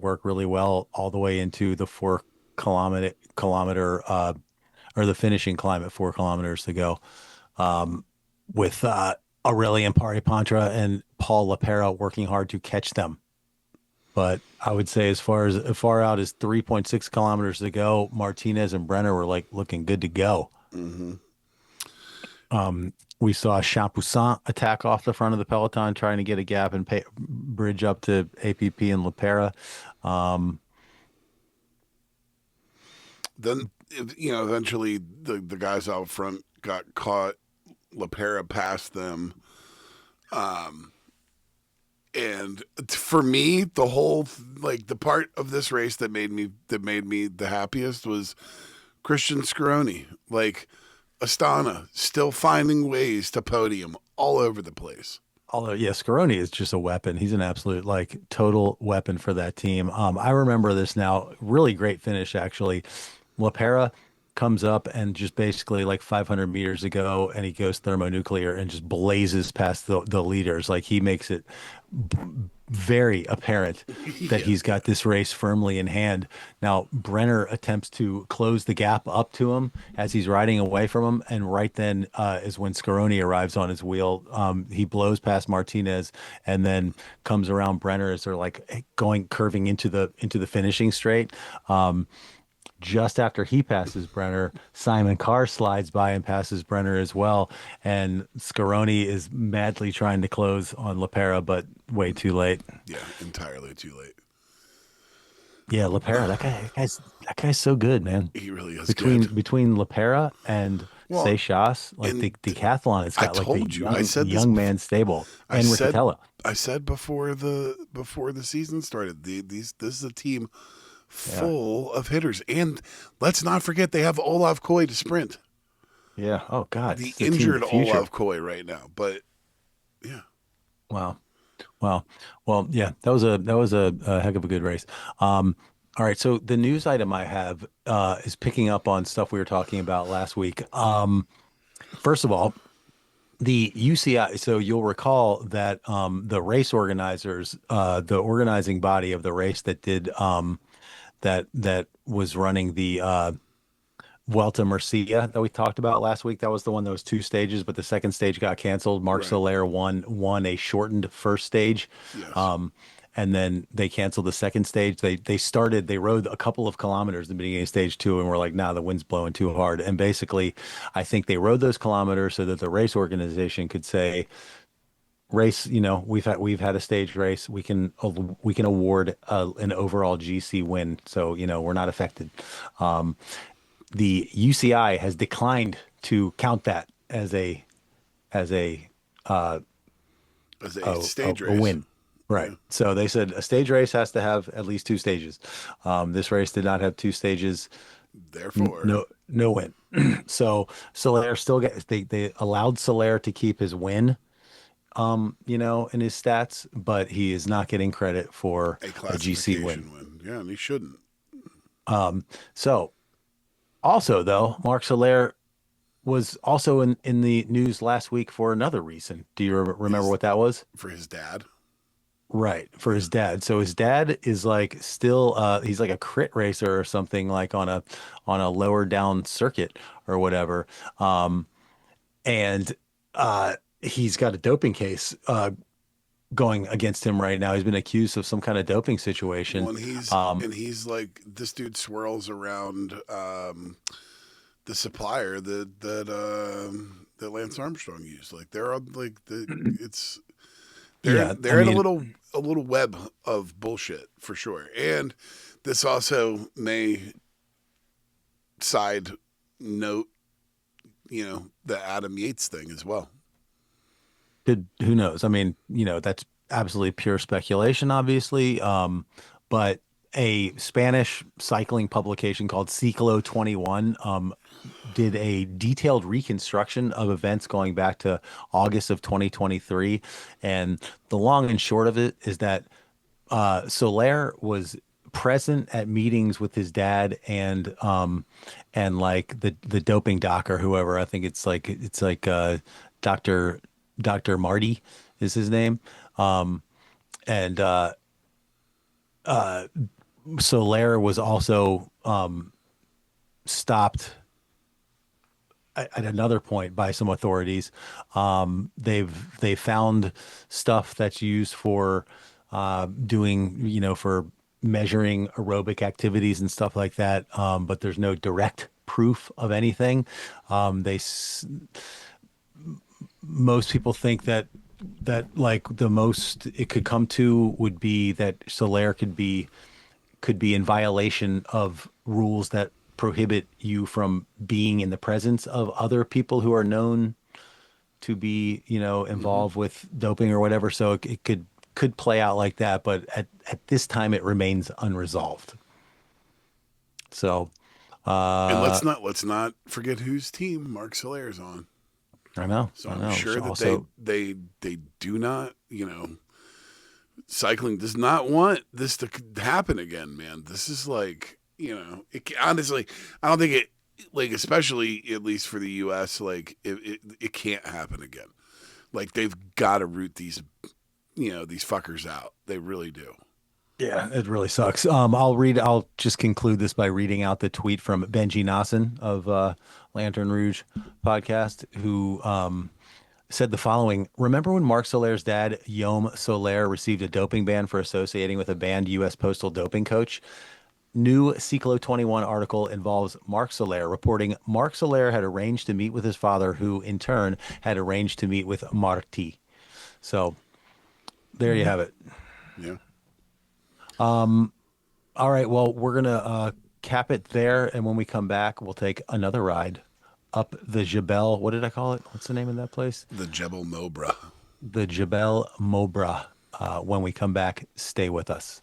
Work really well all the way into the 4 kilometer or the finishing climb at 4 kilometers to go, with Aurelien Paripantra and Paul Lepera working hard to catch them. But I would say as far out as 3.6 kilometers to go, Martinez and Brenner were like looking good to go. We saw Champoussin attack off the front of the peloton, trying to get a gap and bridge up to APP and Lepera. Then, eventually the guys out front got caught. Lepera passed them. And for me, the whole, the part of this race that made me the happiest was Christian Scaroni. Astana still finding ways to podium all over the place. Although, yeah, Scaroni is just a weapon. He's an absolute, total weapon for that team. I remember this now. Really great finish, actually. Lepera comes up and just basically 500 meters ago, and he goes thermonuclear and just blazes past the leaders. He makes it very apparent that he's got this race firmly in hand. Now, Brenner attempts to close the gap up to him as he's riding away from him, and right then is when Scaroni arrives on his wheel. He blows past Martinez and then comes around Brenner as they're curving into the finishing straight. Just after he passes Brenner, Simon Carr slides by and passes Brenner as well. And Scaroni is madly trying to close on Lepera, but way too late. Yeah, entirely too late. Yeah, Lepera, that guy's so good, man. He really is between good. Between Lepera and Well, Seychelles, like and the decathlon, it's I got like the told you, I said this young man stable I and said Riccatello. I said before the season started, this is a team Yeah. full of hitters, and let's not forget they have Olav Koy to sprint, Yeah. Oh God, the it's the team of injured the future. Olav Koy right now. But yeah, Wow. Wow. Well, yeah, that was a heck of a good race. All right, so the news item I have is picking up on stuff we were talking about last week. First of all, the UCI. So you'll recall that the race organizers, the organizing body of the race that did that was running the Vuelta Murcia that we talked about last week. That was the one that was two stages, but the second stage got canceled. Mark right. Soler won a shortened first stage. Yes. Um, and then they canceled the second stage. They rode a couple of kilometers in the beginning of stage two and were like, nah, the wind's blowing too hard. And basically, I think they rode those kilometers so that the race organization could say, race, we've had a stage race. We can award an overall GC win. So, we're not affected. The UCI has declined to count that as As a stage a race. win. Right. Yeah. So they said a stage race has to have at least two stages. This race did not have two stages. Therefore, No win. So Soler still they allowed Soler to keep his win, in his stats, but he is not getting credit for a a GC win. classification win. Yeah, and he shouldn't. So also though, Mark Soler was also in the news last week for another reason. Do you remember His what that was? For his dad. Right, for his dad. So his dad is like still he's like a crit racer or something like on a lower down circuit or whatever. And he's got a doping case going against him right now. He's been accused of some kind of doping situation. Well, and he's like, this dude swirls around the supplier that Lance Armstrong used. Like they're on like it's Yeah, they're in a little web of bullshit for sure. And this also may side note, the Adam Yates thing as well. who knows? I mean, that's absolutely pure speculation, obviously. But a Spanish cycling publication called Ciclo 21 did a detailed reconstruction of events going back to August of 2023. And the long and short of it is that Soler was present at meetings with his dad and like the doping doc or whoever. I think it's like Dr. Marty is his name. And Soler was also stopped at another point by some authorities. They found stuff that's used for doing, for measuring aerobic activities and stuff like that. But there's no direct proof of anything. Most people think that like the most it could come to would be that Soler could be in violation of rules that prohibit you from being in the presence of other people who are known to be, involved with doping or whatever. So it could play out like that, but at this time it remains unresolved. So And let's not forget whose team Mark Soler's on. I know. So I I'm know. sure that Also, they do not, cycling does not want this to happen again, man. This is like, honestly, I don't think it, like, especially at least for the U.S., like it can't happen again. Like they've got to root these fuckers out. They really do. yeah, it really sucks. I'll just conclude this by reading out the tweet from Benji Nasson of Lantern Rouge podcast, who said the following: Remember when Mark Soler's dad, Yom Soler, received a doping ban for associating with a banned U.S. postal doping coach? New Ciclo 21 article involves Mark Soler, reporting Mark Soler had arranged to meet with his father, who in turn had arranged to meet with Marti. So there you have it. Yeah. All right. Well, we're gonna cap it there, and when we come back, we'll take another ride up the Jebel. What did I call it? What's the name of that place? The Jebel Mobra. The Jebel Mobra. When we come back, stay with us.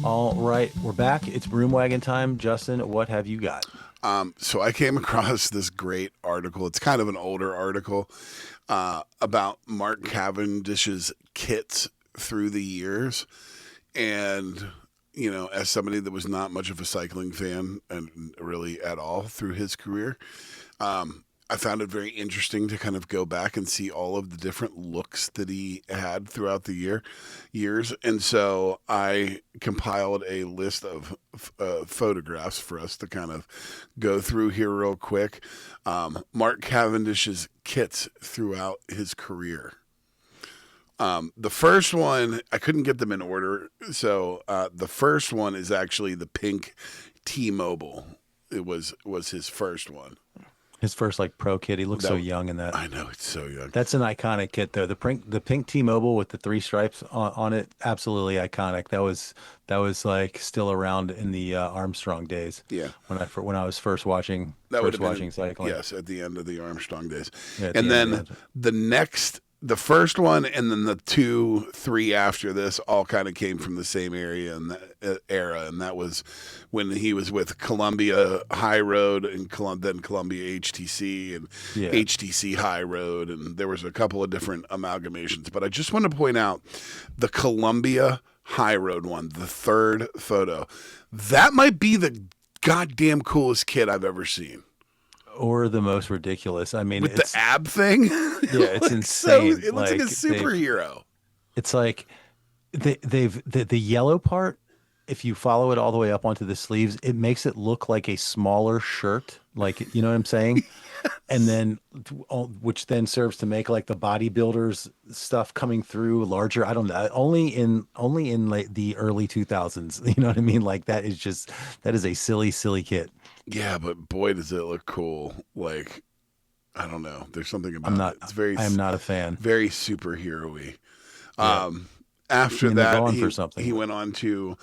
All right, we're back. It's Broom Wagon time. Justin, what have you got? So I came across this great article. It's kind of an older article about Mark Cavendish's kits through the years. And, you know, as somebody that was not much of a cycling fan and really at all through his career, I found it very interesting to kind of go back and see all of the different looks that he had throughout the years. And so I compiled a list of photographs for us to kind of go through here real quick. Mark Cavendish's kits throughout his career. The first one, I couldn't get them in order. So the first one is actually the pink T-Mobile. It was his first one. His first like pro kit. He looks so young in that. I know, it's so young. That's an iconic kit though. The pink T-Mobile with the 3 stripes on it, absolutely iconic. That was like still around in the Armstrong days. Yeah. When I was first watching cycling. Yes, at the end of the Armstrong days. Yeah, and then the first one and then the 2, 3 after this all kind of came from the same area and era, and that was when he was with Columbia High Road and then Columbia HTC and HTC High Road, and there was a couple of different amalgamations. But I just want to point out the Columbia High Road one, the third photo. That might be the goddamn coolest kit I've ever seen. Or the most ridiculous. I mean, with the ab thing. Yeah, it's insane. It looks like a superhero. It's like the yellow part. If you follow it all the way up onto the sleeves, it makes it look like a smaller shirt. Like, you know what I'm saying? Yes. And then, which then serves to make like the bodybuilders stuff coming through larger. I don't know. Only in like the early 2000s. You know what I mean? Like that is a silly kit. Yeah, but boy, does it look cool. Like, I don't know. There's something about it. It's very. I am not a fan. Very superhero-y. Yeah. After that, he went on to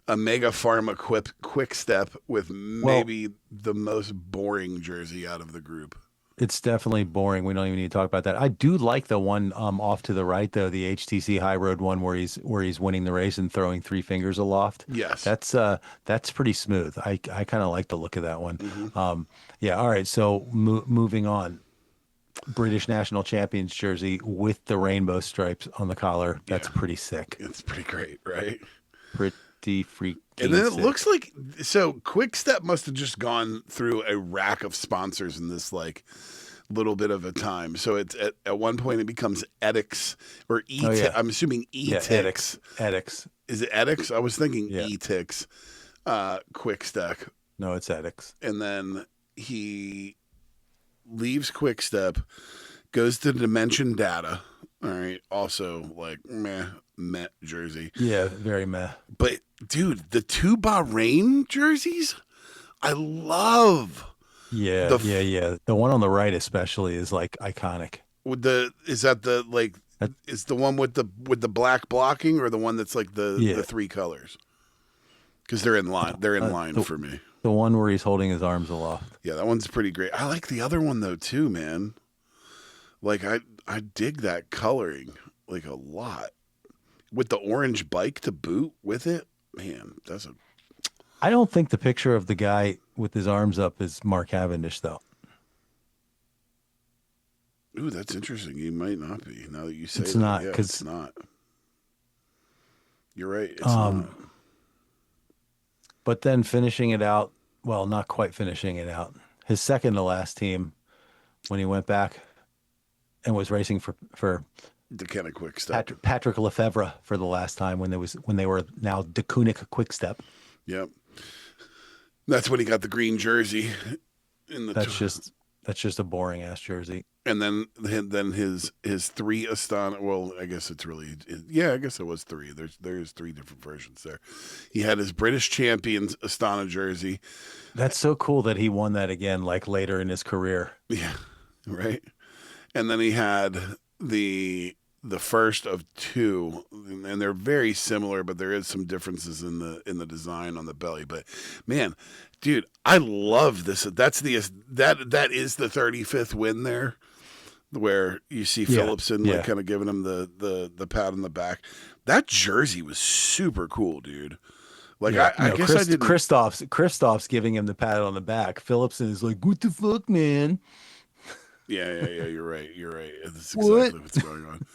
a Mega Pharma Quick Step with maybe the most boring jersey out of the group. It's definitely boring. We don't even need to talk about that. I do like the one off to the right though, the HTC High Road one where he's winning the race and throwing 3 fingers aloft. Yes, that's pretty smooth. I kind of like the look of that one. Mm-hmm. Yeah. All right. So moving on, British national champions jersey with the rainbow stripes on the collar. That's pretty sick. It's pretty great, right? Pretty freaking. And then it sick. looks like Quick Step must have just gone through a rack of sponsors in this like little bit of a time. So it's at one point it becomes Etix or I'm assuming Etix. Etix. Is it Etix? I was thinking Etix. Quick Step. No, it's Etix. And then he leaves Quick Step, goes to Dimension Data. All right. Also like meh jersey. Yeah, very meh. But dude, the 2 Bahrain jerseys, I love. Yeah, The one on the right especially is like iconic. Is the one with the black blocking or the one that's like the 3 colors? Because they're in line. They're in line for me. The one where he's holding his arms aloft. Yeah, that one's pretty great. I like the other one though too, man. Like I dig that coloring like a lot. With the orange bike to boot with it, man, I don't think the picture of the guy with his arms up is Mark Cavendish, though. Ooh, that's interesting. He might not be. Now that you say it's not. It's not. You're right. It's not. But then finishing it out, well, not quite finishing it out. His second to last team, when he went back and was racing for the kind of Quick Step. Patrick Lefevre for the last time when they were now De Koenig Quick Step. Yep. That's when he got the green jersey. That's just a boring ass jersey. And then his 3 Astana. Well, I guess it's really I guess it was 3. There's 3 different versions there. He had his British champions Astana jersey. That's so cool that he won that again, like later in his career. Yeah, right. And then he had the first of two, and they're very similar, but there is some differences in the design on the belly. But man, dude, I love this. That is the 35th win there, where you see Phillipsen like kind of giving him the pat on the back. That jersey was super cool, dude. Like I guess I didn't. Kristoff's giving him the pat on the back. Phillipsen is like, "What the fuck, man?" Yeah. You're right. That's exactly what's going on.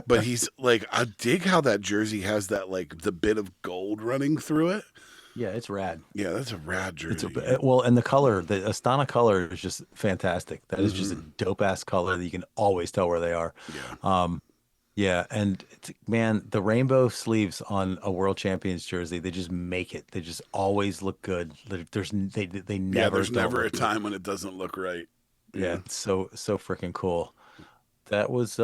But he's like, I dig how that jersey has that like the bit of gold running through it. Yeah, it's rad. Yeah, that's a rad jersey. And the color, the Astana color is just fantastic. That is just a dope ass color that you can always tell where they are. Yeah. And man, the rainbow sleeves on a World Champions jersey, they just make it. They just always look good. There's never a time when it doesn't look right. Yeah, it's so freaking cool. That was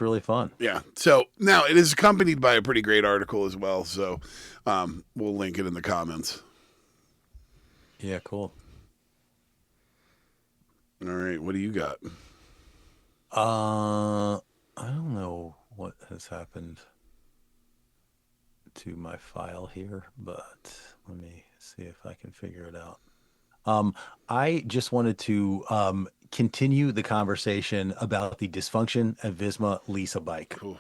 really fun. Yeah. So now it is accompanied by a pretty great article as well. So we'll link it in the comments. Yeah, cool. All right. What do you got? I don't know what has happened to my file here, but let me see if I can figure it out. I just wanted to continue the conversation about the dysfunction at Visma Lisa bike. Cool.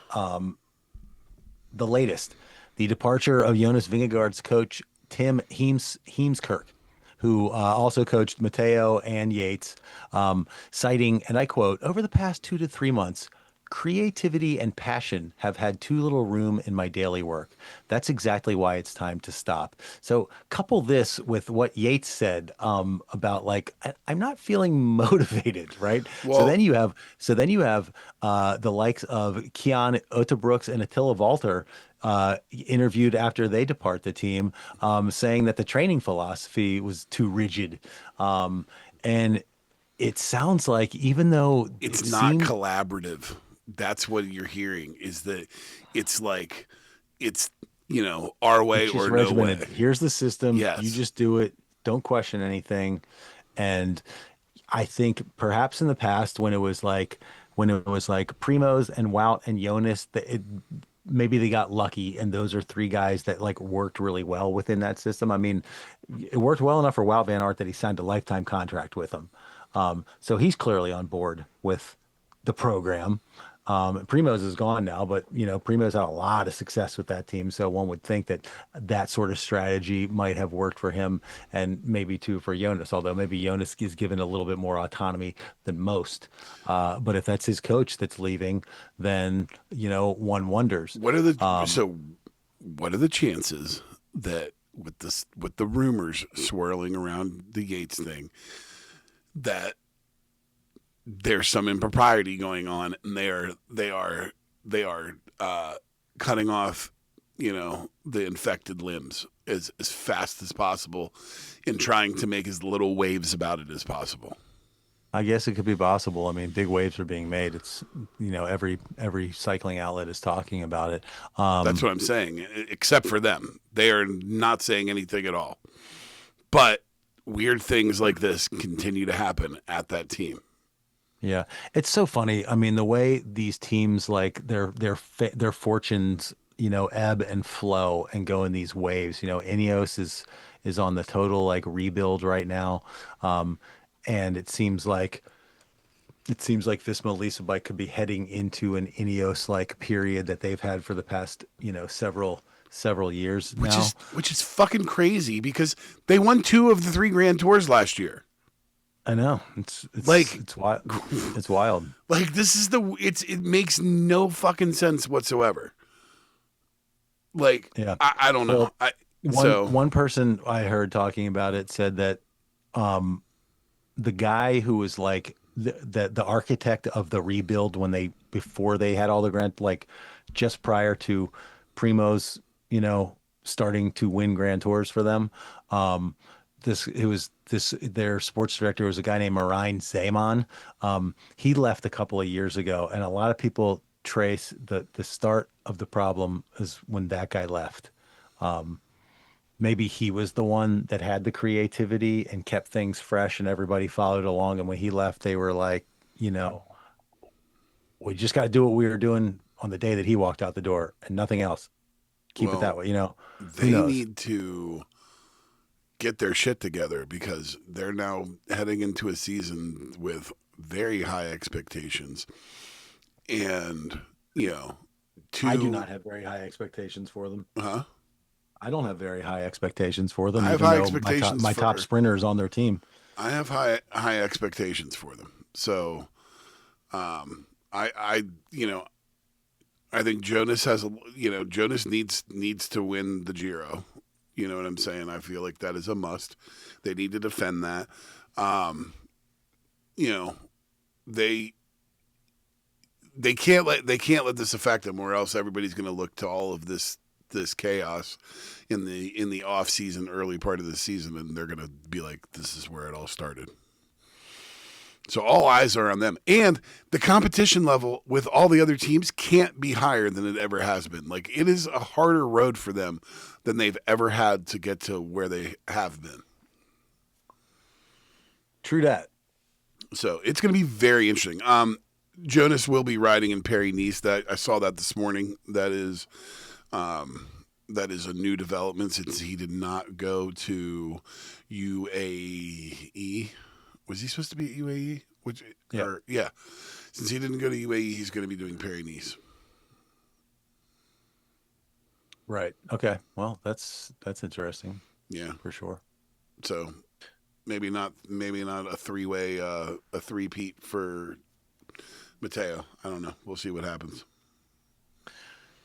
The latest, the departure of Jonas Vingegaard's coach, Tim Heemskirk, who also coached Matteo and Yates, citing, and I quote, "Over the past 2 to 3 months, creativity and passion have had too little room in my daily work. That's exactly why it's time to stop." So couple this with what Yates said about like, I'm not feeling motivated, right? Well, so then you have the likes of Kian Otterbrooks and Attila Volter interviewed after they depart the team, saying that the training philosophy was too rigid. And it sounds like, even though it's not collaborative, that's what you're hearing, is that it's like, it's, our way or no way. Here's the system. Yes. You just do it. Don't question anything. And I think perhaps in the past, when it was like Primoz and Wout and Jonas, maybe they got lucky, and those are three guys that like worked really well within that system. I mean, it worked well enough for Wout van Aert that he signed a lifetime contract with them. So he's clearly on board with the program. Primoz is gone now, but Primoz had a lot of success with that team. So one would think that sort of strategy might have worked for him, and maybe too for Jonas, although maybe Jonas is given a little bit more autonomy than most. But if that's his coach that's leaving, then, one wonders. What are the chances that with the rumors swirling around the Yates thing, that there's some impropriety going on, and they are cutting off, the infected limbs as fast as possible, and trying to make as little waves about it as possible? I guess it could be possible. I mean, big waves are being made. It's, every cycling outlet is talking about it. That's what I'm saying, except for them. They are not saying anything at all. But weird things like this continue to happen at that team. Yeah, it's so funny. I mean, the way these teams, like their fortunes, ebb and flow and go in these waves. Ineos is on the total like rebuild right now, and it seems like Visma Lease bike could be heading into an Ineos like period that they've had for the past several years now. Which is fucking crazy, because they won 2 of the 3 Grand Tours last year. I know, it's wild. It's wild. Like, this is it makes no fucking sense whatsoever. Like, yeah. I don't know. One person I heard talking about it said that the guy who was like the architect of the rebuild before they had all the Grand, like just prior to Primoz, starting to win Grand Tours for them. Their sports director was a guy named Marijn Zeeman. He left a couple of years ago, and a lot of people trace the start of the problem is when that guy left. Maybe he was the one that had the creativity and kept things fresh, and everybody followed along. And when he left, they were like, we just got to do what we were doing on the day that he walked out the door and nothing else. Keep it that way. They need to get their shit together because they're now heading into a season with very high expectations. And, I do not have very high expectations for them. Huh? I don't have very high expectations for them. I have high expectations. My top sprinters on their team. I have high expectations for them. So, I think Jonas Jonas needs to win the Giro. You know what I'm saying? I feel like that is a must. They need to defend that. They can't let this affect them, or else everybody's going to look to all of this chaos in the off season, early part of the season, and they're going to be like, this is where it all started. So all eyes are on them, and the competition level with all the other teams can't be higher than it ever has been. Like, it is a harder road for them than they've ever had to get to where they have been. True that. So it's going to be very interesting. Jonas will be riding in Paris-Nice. That I saw that this morning. That is a new development since he did not go to UAE. Was he supposed to be at UAE? Since he didn't go to UAE, he's going to be doing Paris-Nice. Right. Okay. Well, that's interesting. Yeah, for sure. So maybe not a three-way, a three-peat for Matteo. I don't know. We'll see what happens.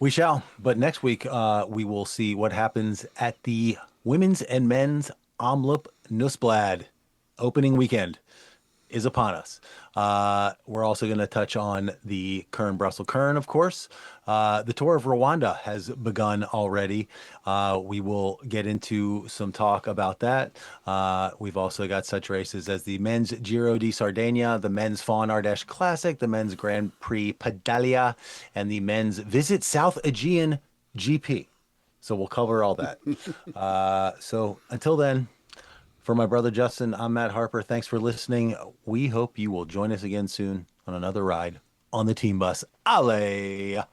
We shall. But next week, we will see what happens at the women's and men's Omloop Nussblad opening weekend is upon us. We're also going to touch on the Kern-Brussels-Kern, of course. The Tour of Rwanda has begun already. We will get into some talk about that. We've also got such races as the men's Giro di Sardegna, the men's Fawn Ardèche Classic, the men's Grand Prix Pedalia, and the men's Visit South Aegean GP. So we'll cover all that. So until then, for my brother Justin, I'm Matt Harper. Thanks for listening. We hope you will join us again soon on another ride on the Team Bus. Ale!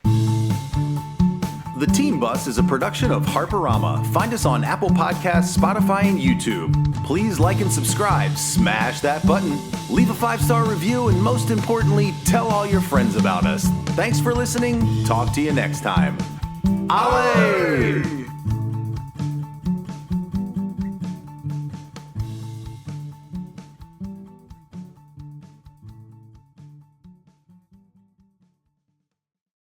The Team Bus is a production of Harperama. Find us on Apple Podcasts, Spotify, and YouTube. Please like and subscribe, smash that button, leave a 5-star review, and most importantly, tell all your friends about us. Thanks for listening. Talk to you next time. Ale!